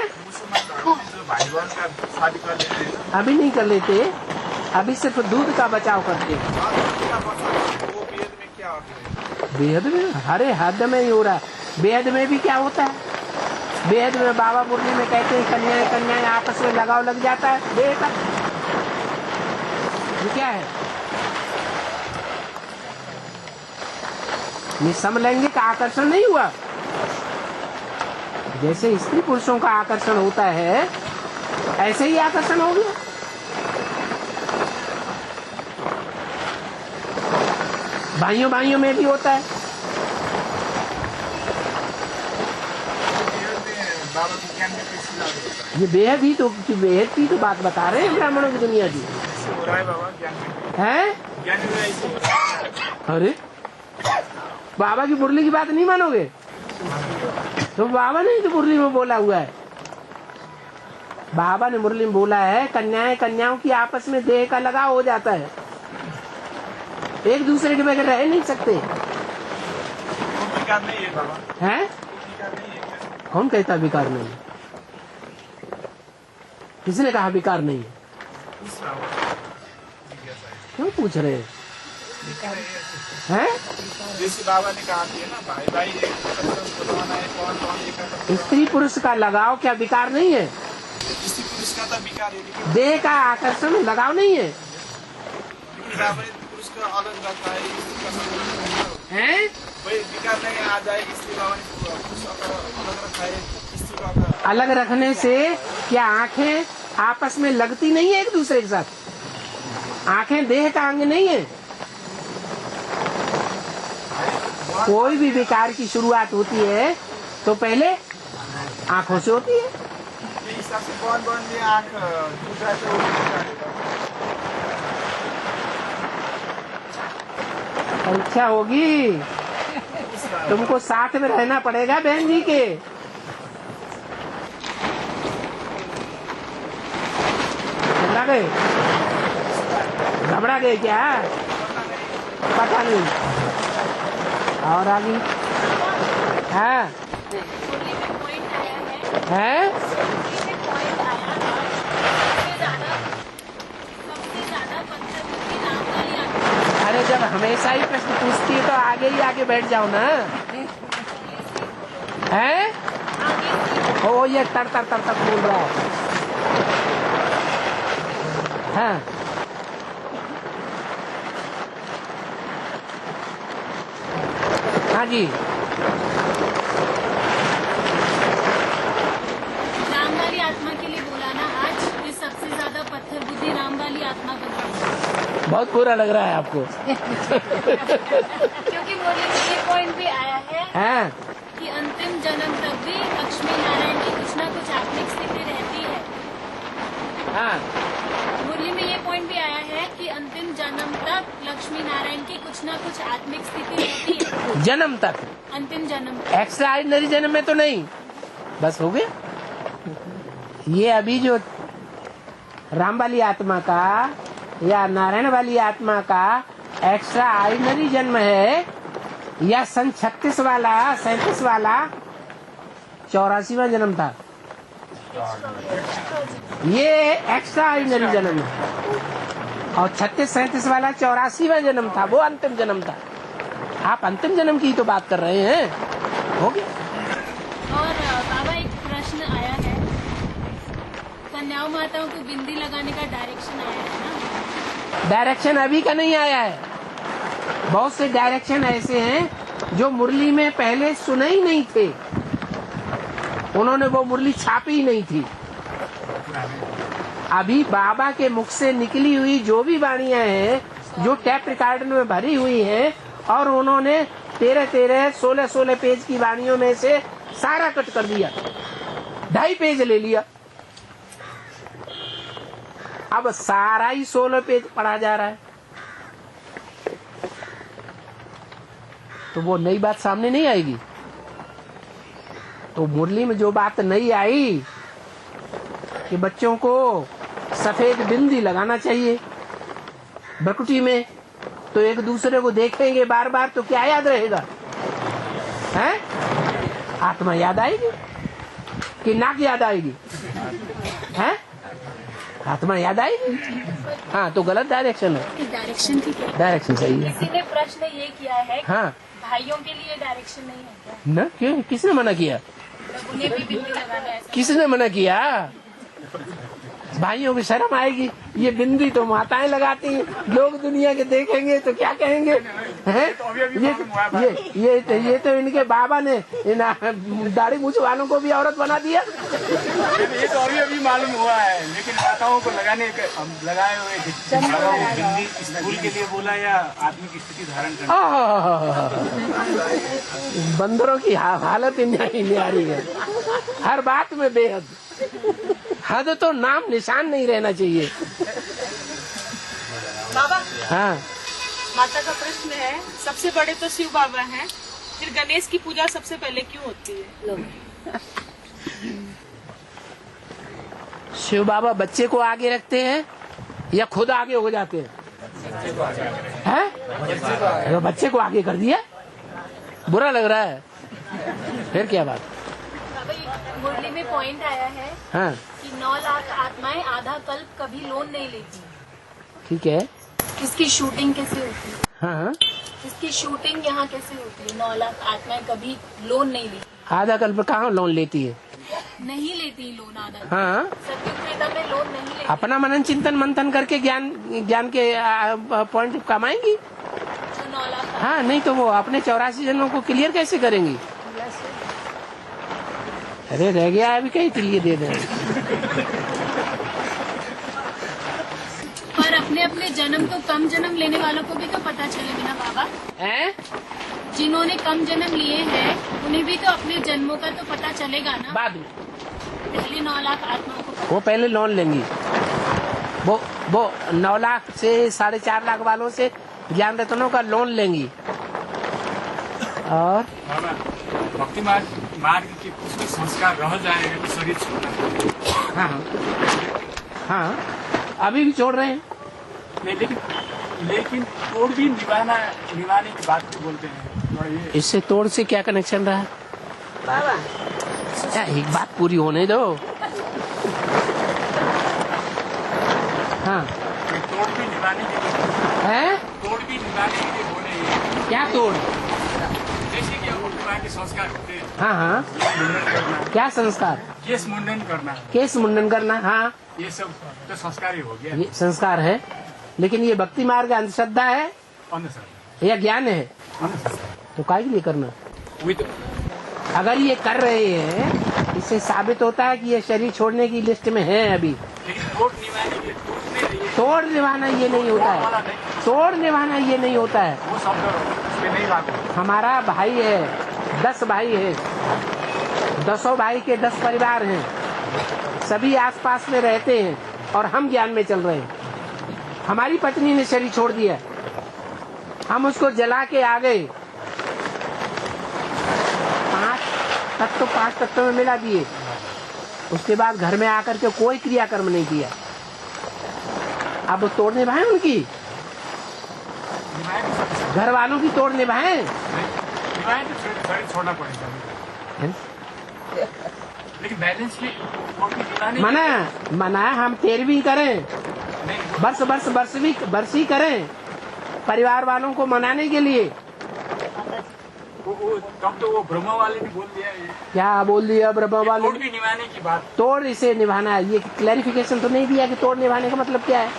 जो भाई बहन का शादी कर लेते हैं अभी नहीं कर लेते, अभी सिर्फ दूध का बचाव करते हैं। वो पेट में क्या होता है? बेहद में, अरे हद में ही हो रहा है। बेहद में भी क्या होता है? बेहद में बाबा मुरली में कहते हैं कन्याएं कन्याएं आपस में लगाव लग जाता है। बेहद ये क्या है? ये समलैंगिक आकर्षण नहीं हुआ? जैसे स्त्री पुरुषों का आकर्षण होता है ऐसे ही आकर्षण हो गया। भाइयों भाइयों में भी होता है। बाबा की ज्ञान में कैसी लागू होता ये बेहद की तो बात बता रहे हैं ब्राह्मणों की दुनिया की। है? हो रहा है बाबा ज्ञान में, है? ज्ञान में ऐसे हो रहा है। अरे बाबा की मुरली की बात नहीं मानोगे? तो बाबा ने तो मुरली में बोला हुआ है। बाबा ने मुरली में बोला है कन्याएं कन्याओं की आपस में देह का लगाव हो जाता है, एक दूसरे के बगैर रह नहीं सकते। वो विकार नहीं है बाबा, हैं? विकार नहीं है क्या? कौन कहता विकार नहीं? किसने कहा विकार नहीं है? पूछ रहा हूँ, जिज्ञासा है। क्यों पूछ रहे हैं? हैं? जैसे बाबा ने कहा कि है ना भाई भाई एक दूसरे को दबाना है, कौन कौन ये करता है। स्त्री पुरुष का लगाव क्या विकार नहीं है? स्त्री पुरुष का तो विकार है, लेकिन देह का आकर्षण लगाव नहीं है? बाबा ने पुरुष का अलग रखा है, स्त्री का अलग हैं? वही विकार नहीं आ जाए, इसलिए बाबा ने पुरुष का अलग रखा है, स्त्री का अलग रखने से क्या आंखें आपस में लगती नहीं है एक दूसरे के साथ? आंखें देह का अंग नहीं है। कोई भी विकार की शुरुआत होती है तो पहले आंखों से होती है। ये हिसाब से कौन कौन ये आँख दूसरा से परीक्षा होगी, तुमको साथ में रहना पड़ेगा बहन जी के। घबरा गए? घबरा गए क्या? पता नहीं। और आगे हाँ मुरली में पॉइंट आया है, है? मुरली में पॉइंट आया है, सबसे ज्यादा पत्थर बुद्धि नाम वाली आत्मा। अरे जब हमेशा ही प्रश्न पूछती है तो आगे ही आगे बैठ जाओ ना। है? ओ ये तर तर तर तर बोल रहा है। हाँ हाँ जी। राम वाली आत्मा के लिए बोला ना आज कि सबसे ज्यादा पत्थर बुद्धि राम वाली आत्मा बन। बहुत बुरा लग रहा है आपको। क्योंकि मुरली में ये पॉइंट भी आया है हाँ कि अंतिम जन्म तक भी लक्ष्मी नारायण की कुछ ना कुछ आत्मिक स्थिति रहती है। हाँ मुरली में ये पॉइंट भी आया है कि अंतिम जन्म तक लक्ष्मी नारायण की कुछ ना कुछ आत्मिक स्थिति रहती है। जन्म तक, अंतिम जन्म एक्स्ट्रा ऑर्डिनरी जन्म में तो नहीं। बस हो गया। ये अभी जो राम वाली आत्मा का या नारायण वाली आत्मा का एक्स्ट्रा ऑर्डिनरी जन्म है या सन 36 वाला 37 वाला 84वां जन्म था, ये एक्स्ट्रा ऑर्डिनरी जन्म है। और 36-37 वाला 84वां जन्म था, वो अंतिम जन्म था। आप अंतिम जन्म की तो बात कर रहे हैं। हो गया। और बाबा एक प्रश्न आया है, कन्याओं माताओं को बिंदी लगाने का डायरेक्शन आया है ना? डायरेक्शन अभी का नहीं आया है। बहुत से डायरेक्शन ऐसे हैं जो मुरली में पहले सुने ही नहीं थे, उन्होंने वो मुरली छापी ही नहीं थी। अभी बाबा के मुख से निकली हुई जो भी वाणियां हैं, जो टैप रिकॉर्डर में भरी हुई हैं, और उन्होंने 13-13, 16-16 पेज की वाणियों में से सारा कट कर दिया, 2.5 पेज ले लिया। अब सारा ही 16 पेज पढ़ा जा रहा है, तो वो नई बात सामने नहीं आएगी। तो मुरली में जो बात नहीं आई कि बच्चों को सफेद बिंदी लगाना चाहिए भ्रकुटी में, तो एक दूसरे को देखेंगे बार बार तो क्या याद रहेगा? हैं? आत्मा याद आएगी कि नाक याद आएगी? हैं? आत्मा याद आएगी। हाँ, तो गलत डायरेक्शन है। डायरेक्शन की क्या? डायरेक्शन सही है। किसी ने प्रश्न ये किया है कि हाँ, भाइयों के लिए डायरेक्शन नहीं है क्या? न क्यों? किसने मना किया? उन्हें भी बिंदी लगाना है। किसने मना किया? भाइयों की शर्म आएगी। ये बिंदी तो माताएं लगाती हैं, लोग दुनिया के देखेंगे तो क्या कहेंगे? हैं? ये तो इनके बाबा ने इन दाढ़ी मूछ वालों को भी औरत बना दिया। ये तो अभी मालूम हुआ है, लेकिन माताओं को लगाए हुए बिंदी स्कूल के लिए बोला या आदमी की स्थिति धारण करना। बंदरों की हालत न्यारी है, हर बात में बेहद। हद तो नाम निशान नहीं रहना चाहिए। बाबा, हाँ, माता का प्रश्न है, सबसे बड़े तो शिव बाबा हैं, फिर गणेश की पूजा सबसे पहले क्यों होती है? शिव बाबा बच्चे को आगे रखते हैं या खुद आगे हो जाते हैं? तो बच्चे को आगे कर दिया, बुरा लग रहा है। फिर क्या बात? मुरली में पॉइंट आया है हाँ, कि 9 लाख आत्माएं आधा कल्प कभी लोन नहीं लेती। ठीक है। इसकी शूटिंग कैसे होती है? हाँ, इसकी शूटिंग यहाँ कैसे होती है? 9 लाख आत्माएं कभी लोन नहीं लेती। आधा कल्प कहाँ लोन लेती है? नहीं लेती लोन आधा। हाँ, सत्युग में लोन नहीं लेती। अपना मनन चिंतन मंथन करके ज्ञान के पॉइंट कमाएंगी। जो 9 लाख। हाँ, नहीं तो वो अपने 84 जन्मों को क्लियर कैसे करेंगी? अरे रह गया अभी कहीं के लिए दे दें। पर अपने अपने जन्म तो कम जन्म लेने वालों को भी तो पता चलेगा ना बाबा। हैं? जिन्होंने कम जन्म लिए हैं उन्हें भी तो अपने जन्मों का तो पता चलेगा ना। बाद में पहले 9 लाख आत्माओं को वो पहले लोन लेंगी। वो 9 लाख से 4.5 लाख वालों से ज्ञान रत्नों का लोन लेंगी। और भक्ति मार्ग के कुछ संस्कार रह जाएगा तो शरीर छोड़ना। हाँ हाँ, अभी भी छोड़ रहे हैं। नहीं, लेकिन तोड़ भी निभाने की बात भी बोलते हैं। इससे तोड़ से क्या कनेक्शन रहा? बाबा, क्या एक बात पूरी होने दो। हाँ, तोड़ भी निभाने के लिए है? तोड़ भी निभाने के लिए बोले। क्या तोड़? जैसे कि भक्ति के संस्कार होते हैं। हाँ हाँ, मुंडन करना, क्या संस्कार? केस मुंडन करना, केस मुंडन करना। हाँ, ये सब तो संस्कार ही हो गया। ये संस्कार है, लेकिन ये भक्ति मार्ग अंधश्रद्धा है अंधश्रद्धा या ज्ञान है? तो काहे के लिए करना? अगर ये कर रहे हैं, इससे साबित होता है कि ये शरीर छोड़ने की लिस्ट में है अभी। तोड़ निभाना ये नहीं होता है, तोड़ निभाना ये नहीं होता है। वो शब्द नहीं लागू। हमारा भाई है, 10 भाई है, 10 भाई के 10 परिवार हैं, सभी आसपास में रहते हैं और हम ज्ञान में चल रहे हैं। हमारी पत्नी ने शरीर छोड़ दिया, हम उसको जला के आ गए, 5 तत्वों में मिला दिए, उसके बाद घर में आकर के कोई क्रियाकर्म नहीं किया। अब तोड़ निभाए उनकी, घर वालों की तोड़ निभाए। छोड़ना पड़ेगा, लेकिन बैलेंस भी मना हम 13वीं करें, बरसी करें परिवार वालों को मनाने के लिए। तब तो वो ब्रह्मा वाले ने बोल दिया। क्या बोल दिया ब्रह्मा वाले? तोड़ भी निभाने की बात। तोड़ इसे निभाना है, ये क्लैरिफिकेशन तो नहीं दिया कि तोड़ निभाने का मतलब क्या है।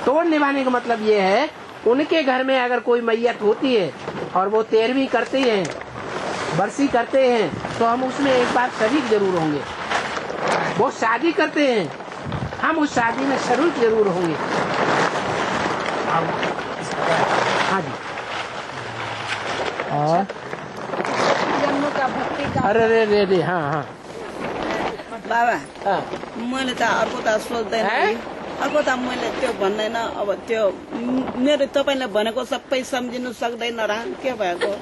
तोड़ निभाने का मतलब ये है, उनके घर में अगर कोई मैयत होती है और वो 13वीं करते हैं, बरसी करते हैं, तो हम उसमें एक बार शरीक जरूर होंगे। वो शादी करते हैं, हम उस शादी में शरीक जरूर होंगे। हाँ जी। और जन्म का भक्ति का अरे रे हाँ हाँ बाबा, हाँ। मैले त अर्को त सोच्दैन हैं? अर्को त मैले त्यो भन्दैन। अब त्यो मेरो तपाईँले भनेको सबै सम्झिनु सक्दैन र के भएको।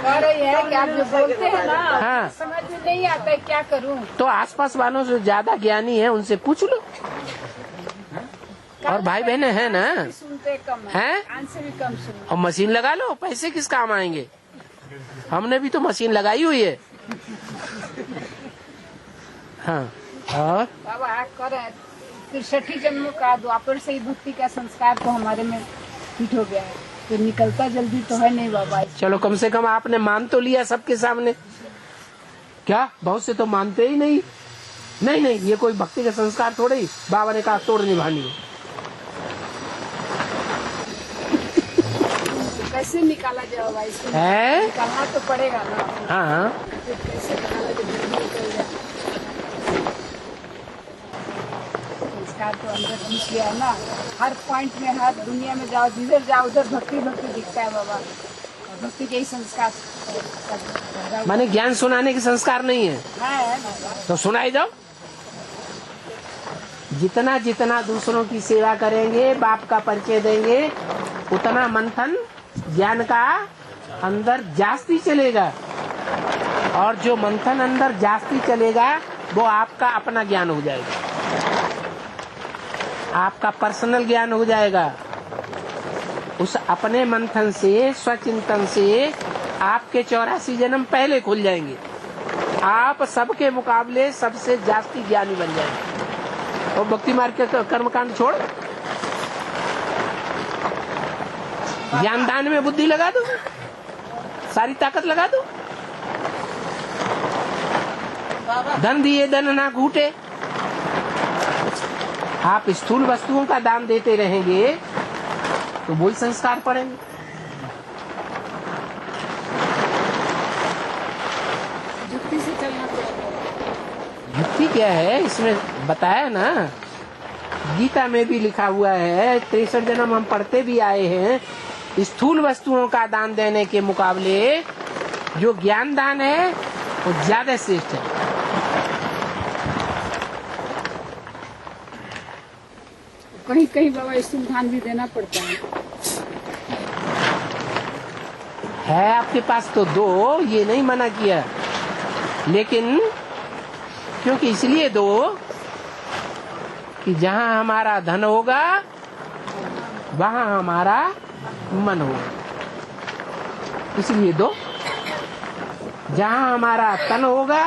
और ये है कि आप जो बोलते हैं ना हाँ। समझ में नहीं आता है, क्या करूं। तो आसपास वालों से ज्यादा ज्ञानी है उनसे पूछ लो। और भाई बहने हैं ना, सुनते कम हैं? कान से भी कम सुनते। और मशीन लगा लो, पैसे किस काम आएंगे। हमने भी तो मशीन लगाई हुई है। हाँ। और बाबा करे फिर 60 जन्मों का द्वापर से ही भक्ति का संस्कार तो हमारे में फिट हो गया है, तो निकलता जल्दी तो है नहीं बाबा। चलो कम से कम आपने मान तो लिया सबके सामने। क्या बहुत से तो मानते ही नहीं। नहीं नहीं, ये कोई भक्ति का संस्कार थोड़े ही। बाबा ने कहा तोड़ निभानी है। कैसे निकाला जाए भाई, है? निकालना तो पड़ेगा ना। हाँ। फिर कैसे निकाला जाए, जल्दी निकल जाए। संस्कार तो अंदर घुस गया है ना, हर पॉइंट में, हर दुनिया में जाओ, जिधर जाओ उधर भक्ति भक्ति दिखता है बाबा। और भक्ति के ही संस्कार माने ज्ञान सुनाने के संस्कार नहीं है, है बाबा। तो सुनाई जाओ। जितना जितना दूसरों की सेवा करेंगे, बाप का परिचय देंगे, उतना मंथन ज्ञान का अंदर जास्ती चलेगा। और जो मंथन अंदर जास्ती चलेगा वो आपका अपना ज्ञान हो जाएगा, आपका पर्सनल ज्ञान हो जाएगा। उस अपने मंथन से, स्वचिंतन से आपके 84 जन्म पहले खुल जाएंगे। आप सबके मुकाबले सबसे जास्ती ज्ञानी बन जाएंगे। और भक्ति मार्ग के कर्मकांड छोड़, ज्ञान दान में बुद्धि लगा दो, सारी ताकत लगा दो। धन दिए धन ना घूटे। आप स्थूल वस्तुओं का दान देते रहेंगे तो वही संस्कार पड़ेंगे। युक्ति से चलना पड़ेगा। युक्ति क्या है इसमें बताया ना, गीता में भी लिखा हुआ है, 63 जन्म हम पढ़ते भी आए हैं। स्थूल वस्तुओं का दान देने के मुकाबले जो ज्ञान दान है वो ज्यादा श्रेष्ठ है। कहीं कहीं बाबा स्थूल दान भी देना पड़ता है। आपके पास तो दो, ये नहीं मना किया, लेकिन क्योंकि इसलिए दो कि जहाँ हमारा धन होगा वहाँ हमारा मन होगा, इसलिए दो। जहाँ हमारा तन होगा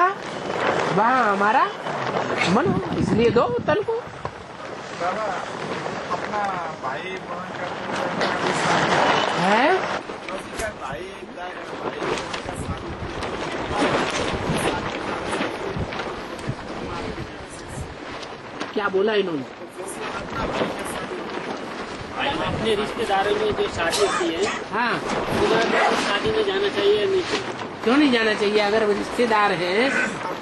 वहाँ हमारा मन होगा, इसलिए दो तन को। अपना भाई बहन है क्या बोला इन्होंने? अपने रिश्तेदारों में जो शादी होती है, हाँ, शादी में जाना चाहिए या नहीं? क्यों नहीं जाना चाहिए? अगर वो रिश्तेदार हैं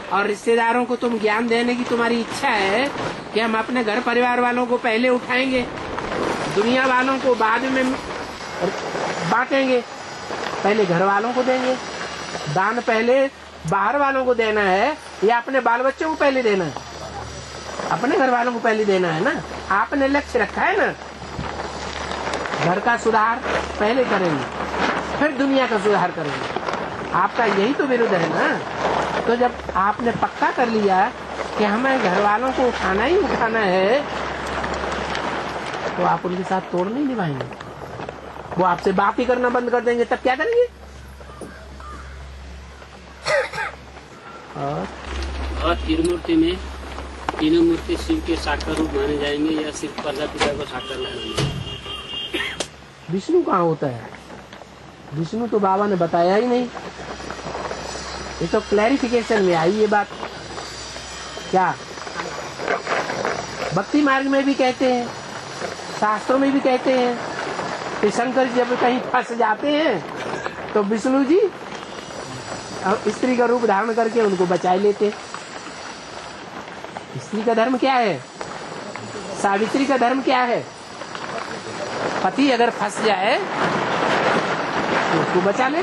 और रिश्तेदारों को तुम ज्ञान देने की तुम्हारी इच्छा है कि हम अपने घर परिवार वालों को पहले उठाएंगे, दुनिया वालों को बाद में बांटेंगे, पहले घर वालों को देंगे। दान पहले बाहर वालों को देना है या अपने बाल बच्चों को पहले देना है? अपने घर वालों को पहले देना है ना। आपने लक्ष्य रखा है ना, घर का सुधार पहले करेंगे, फिर दुनिया का सुधार करेंगे। आपका यही तो विरुद्ध है ना। तो जब आपने पक्का कर लिया कि हमें घर वालों को उठाना ही उठाना है, तो आप उनके साथ तोड़ नहीं निभाएंगे। वो आपसे बात ही करना बंद कर देंगे, तब क्या करेंगे? और त्रिमूर्ति में तीनों मूर्ति शिव के साकार रूप माने जाएंगे या सिर्फ प्रजापिता को साकार रूप माने जाएंगे? विष्णु कहाँ होता है? विष्णु तो बाबा ने बताया ही नहीं। ये तो क्लैरिफिकेशन में आई ये बात। क्या भक्ति मार्ग में भी कहते हैं, शास्त्रों में भी कहते हैं कि शंकर जब कहीं फंस जाते हैं तो विष्णु जी स्त्री का रूप धारण करके उनको बचाए लेते। स्त्री का धर्म क्या है? सावित्री का धर्म क्या है? पति अगर फंस जाए तो उसको बचा ले।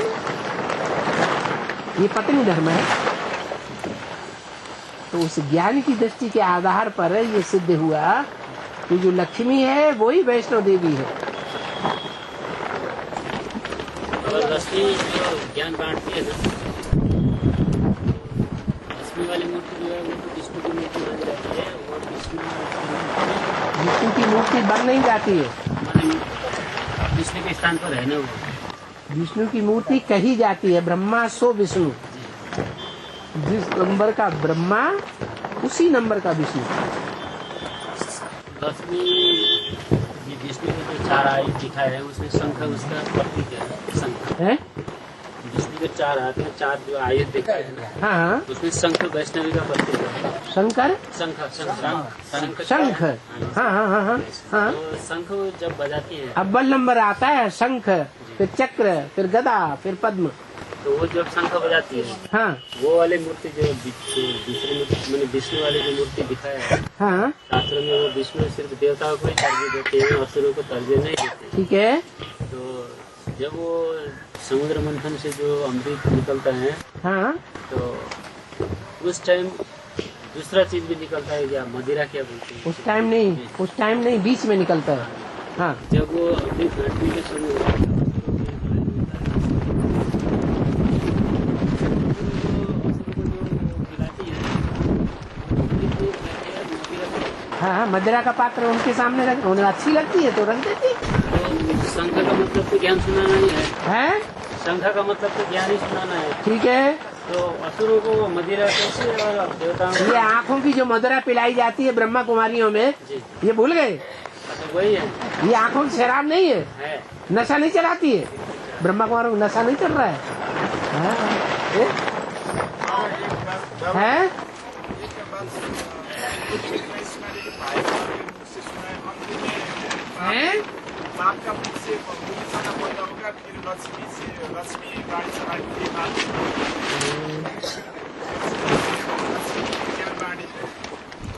ये पत्नी धर्म है। तो उस ज्ञान की दृष्टि के आधार पर ये सिद्ध हुआ कि जो लक्ष्मी है वही वैष्णो देवी है। और लक्ष्मी जो ज्ञान बांटती है ना, लक्ष्मी वाली मूर्ति जो है वो तो विष्णु की मूर्ति मानी जाती है, और विष्णु की मूर्ति बन नहीं जाती है, विष्णु के स्थान पर है ना वो। विष्णु की मूर्ति कही जाती है, ब्रह्मा सो विष्णु, जिस नंबर का ब्रह्मा उसी नंबर का विष्णु। लक्ष्मी विष्णु के जो 4 आयुध दिखाए हैं उसमें शंख उसका प्रतीक है, शंख है विष्णु के 4 हाथ में 4 जो आयुध दिखाए हैं ना, हाँ उसमें शंख वैष्णवी का प्रतीक है। शंकर शंख शंख हाँ हाँ हाँ हाँ हाँ। तो शंख जब बजाती है अव्वल नंबर आता है शंख, फिर चक्र, फिर गदा, फिर पद्म। तो वो जब शंख बजाती है हाँ वो वाली मूर्ति जो दूसरी मूर्ति मैंने विष्णु वाली जो मूर्ति दिखाया है हाँ शास्त्र में, वो विष्णु सिर्फ देवताओं को ही तरजीह देते हैं, असुरों को तरजीह नहीं देते। ठीक है। तो जब वो समुद्र मंथन से जो अमृत निकलता है हाँ तो उस टाइम दूसरा चीज भी निकलता है, क्या मदिरा क्या बोलते हैं? उस टाइम नहीं बीच में निकलता है। हाँ जब वो अमृत घटने के समय हाँ मदिरा का पात्र उनके सामने रख, उन्हें अच्छी लगती है तो रख देती। तो शंख का मतलब तो ज्ञान सुनाना ही है, शंख का मतलब तो ज्ञान ही सुनाना है। ठीक है। तो असुरों को मदिरा कैसे और देवताओं को? ये आँखों की जो मदिरा पिलाई जाती है ब्रह्मा कुमारियों में, ये भूल गए? तो वही है, ये आँखों की शराब नहीं है, नशा नहीं चलाती है। ब्रह्मा कुमारियों को नशा नहीं चल रहा है? बाप का मुख से खाना पड़ता होगा, फिर लक्ष्मी गाड़ी चलाने के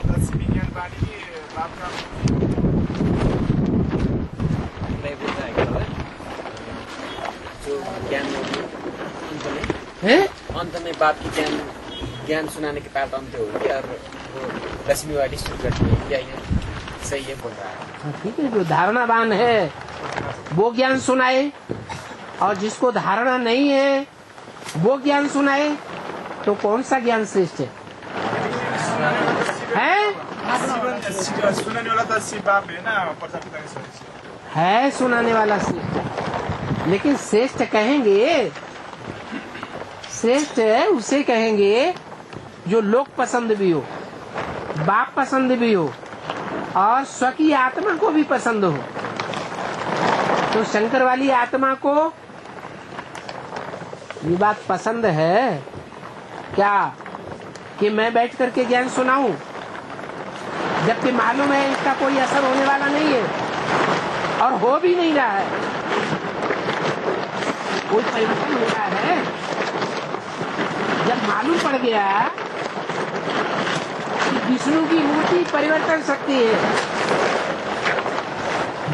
लक्ष्मी ज्ञान बाड़ी बाप का जो ज्ञान अंत में बाप की ज्ञान सुनाने के बाद अंत होगी, और वो लक्ष्मी वाली शुरू करती है, क्या ये सही है बोल रहा है? ठीक है। जो धारणावान है वो ज्ञान सुनाए, और जिसको धारणा नहीं है वो ज्ञान सुनाए, तो कौन सा ज्ञान श्रेष्ठ है? सुनाने वाला तो शिव बाप है ना, प्रजापिता के श्रेष्ठ है, सुनाने वाला श्रेष्ठ। लेकिन श्रेष्ठ कहेंगे, श्रेष्ठ उसे कहेंगे जो लोक पसंद भी हो, बाप पसंद भी हो, और स्व की आत्मा को भी पसंद हो। तो शंकर वाली आत्मा को ये बात पसंद है क्या कि मैं बैठ करके ज्ञान सुनाऊं, जबकि मालूम है इसका कोई असर होने वाला नहीं है और हो भी नहीं रहा है, कोई परिवर्तन हो रहा है। जब मालूम पड़ गया कि विष्णु की मूर्ति परिवर्तन शक्ति है,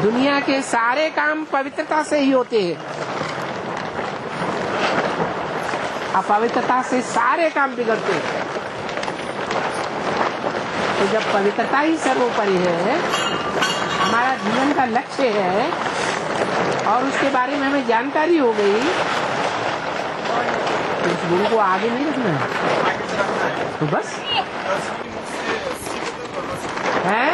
दुनिया के सारे काम पवित्रता से ही होते हैं, अपवित्रता से सारे काम बिगड़ते हैं। तो जब पवित्रता ही सर्वोपरि है, हमारा जीवन का लक्ष्य है, और उसके बारे में हमें जानकारी हो गई, तो उस गुरु को आगे नहीं रखना है, तो बस है।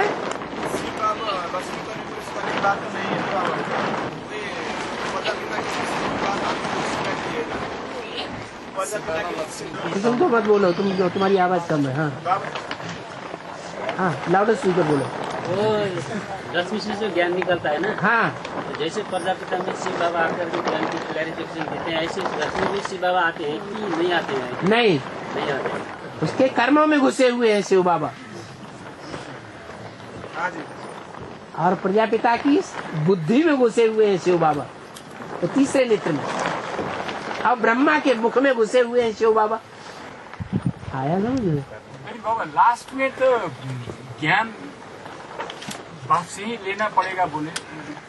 तुम तो मत बोलो, तुम्हारी आवाज कम है। हाँ लाउड स्पीकर बोलो। वो लक्ष्मी से जो ज्ञान निकलता है ना, हाँ, तो जैसे प्रजापिता में शिव बाबा आकर के ज्ञान की क्लैरिफिकेशन देते हैं, ऐसे लक्ष्मी में शिव बाबा आते हैं कि नहीं आते हैं? नहीं आते हैं। उसके कर्मों में घुसे हुए हैं शिव बाबा, और प्रजापिता की बुद्धि में घुसे हुए हैं शिव बाबा, तो तीसरे नेत्र में, और ब्रह्मा के मुख में घुसे हुए हैं शिव बाबा। आया ना मुझे? बाबा लास्ट में तो ज्ञान बाप से ही लेना पड़ेगा बोले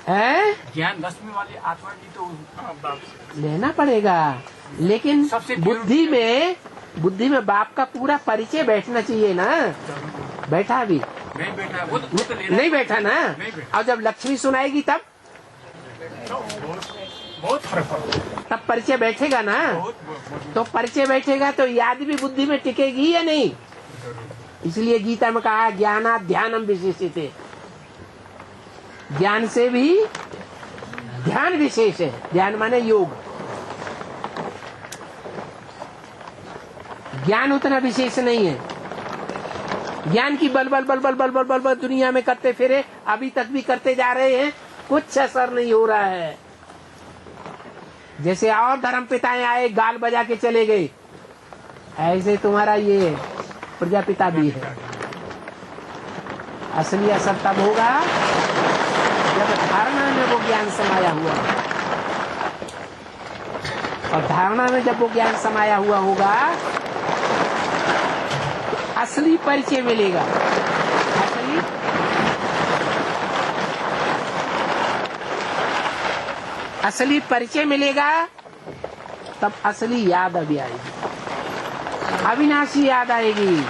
है? ज्ञान लक्ष्मी वाली आत्मा की तो बाप से लेना पड़ेगा, लेकिन बुद्धि में बुद्धि में बाप का पूरा परिचय बैठना चाहिए ना। बैठा अभी नहीं बैठा, वो तो लेना नहीं बैठा ना। नहीं बैठा। और जब लक्ष्मी सुनाएगी तब बहुत फर्क पड़ता, तब परिचय बैठेगा ना। बहुत तो परिचय बैठेगा तो याद भी बुद्धि में टिकेगी या नहीं। इसलिए गीता में कहा ज्ञानात् ध्यानम विशेषते, ज्ञान से भी ध्यान विशेष है। ध्यान माने योग। ज्ञान उतना विशेष नहीं है। ज्ञान की बल बल बल बल बल बल बल बल दुनिया में करते फिरे, अभी तक भी करते जा रहे हैं, कुछ असर नहीं हो रहा है। जैसे और धर्म पिताएं आए गाल बजा के चले गए, ऐसे तुम्हारा ये प्रजापिता भी है। असली असर तब होगा जब धारणा में वो ज्ञान समाया हुआ, और धारणा में जब वो ज्ञान समाया हुआ होगा असली परिचय मिलेगा। असली परिचय मिलेगा तब असली याद अभी आएगी, अविनाशी याद आएगी,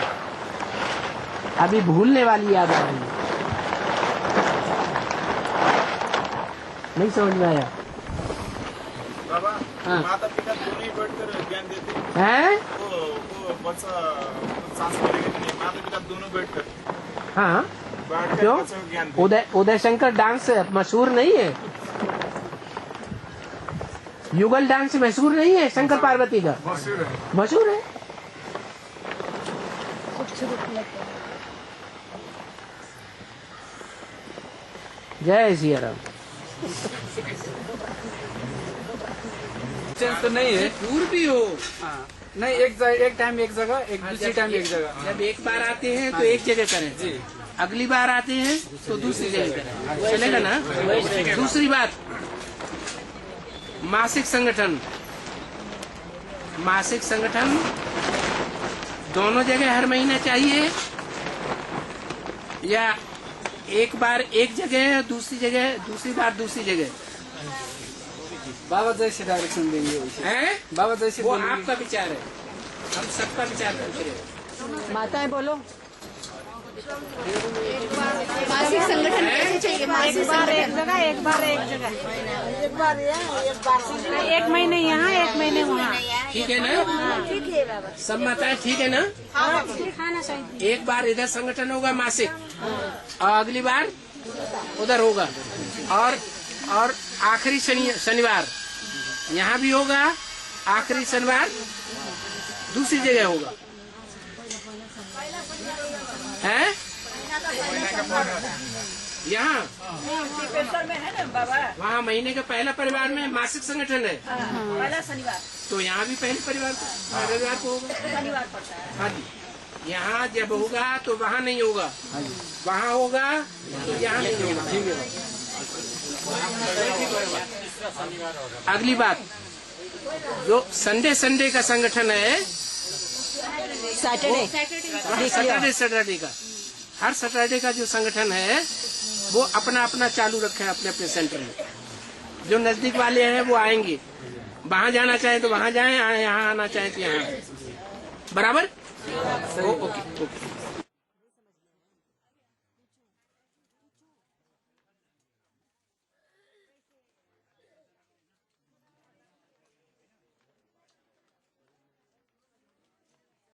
अभी भूलने वाली याद आएगी। नहीं समझ में आया? बाबा, हाँ। माता पिता दोनों ही बैठकर ज्ञान देते हैं? वो बच्चा सांस करेगा नहीं, माता पिता दोनों बैठकर हाँ, बैठकर क्यों? बच्चे को ज्ञान देते। उदय शंकर डांस मशहूर नहीं है? युगल डांस मशहूर नहीं है शंकर पार्वती का? मशहूर है। जय सिया राम। चेंज तो नहीं है, दूर भी हो। हाँ। नहीं, एक टाइम एक जगह, एक दूसरी टाइम एक जगह। जब एक बार आते हैं तो एक जगह करें जी, अगली बार आते हैं तो दूसरी जगह करें, चलेगा ना? दूसरी बात, मासिक संगठन दोनों जगह हर महीने चाहिए, या एक बार एक जगह, दूसरी बार दूसरी जगह? बाबा जैसे डायरेक्शन देंगे वैसे। हैं? बाबा जैसे वो बोलेंगे। आपका विचार है, हम सबका विचार करते हैं। माताएं बोलो। मासिक संगठन कैसे चाहिए? मासिक संगठन एक जगह, एक बार एक जगह, एक महीने यहाँ, एक महीने वहाँ। ठीक है ना? ठीक है बाबा। सब माताएं ठीक है ना? खाना चाहिए। एक बार इधर संगठन होगा मासिक, और अगली बार उधर होगा, और आखिरी शनिवार यहाँ भी होगा, आखिरी शनिवार दूसरी जगह होगा। है यहाँ में है ना बाबा, वहाँ महीने का पहला परिवार में मासिक संगठन है, पहला शनिवार, तो यहाँ भी पहले रविवार को होगा। शनिवार पड़ता है। हाँ जी, यहाँ जब होगा तो वहाँ नहीं होगा, वहाँ होगा तो यहाँ नहीं होगा। ठीक है। अगली बात, जो संडे का संगठन है, सैटरडे का, हर सैटरडे का जो संगठन है वो अपना अपना चालू रखे है अपने सेंटर में। जो नजदीक वाले हैं वो आएंगे, वहाँ जाना चाहे तो वहाँ जाएं, यहाँ आना चाहे तो यहाँ। बराबर? ओके।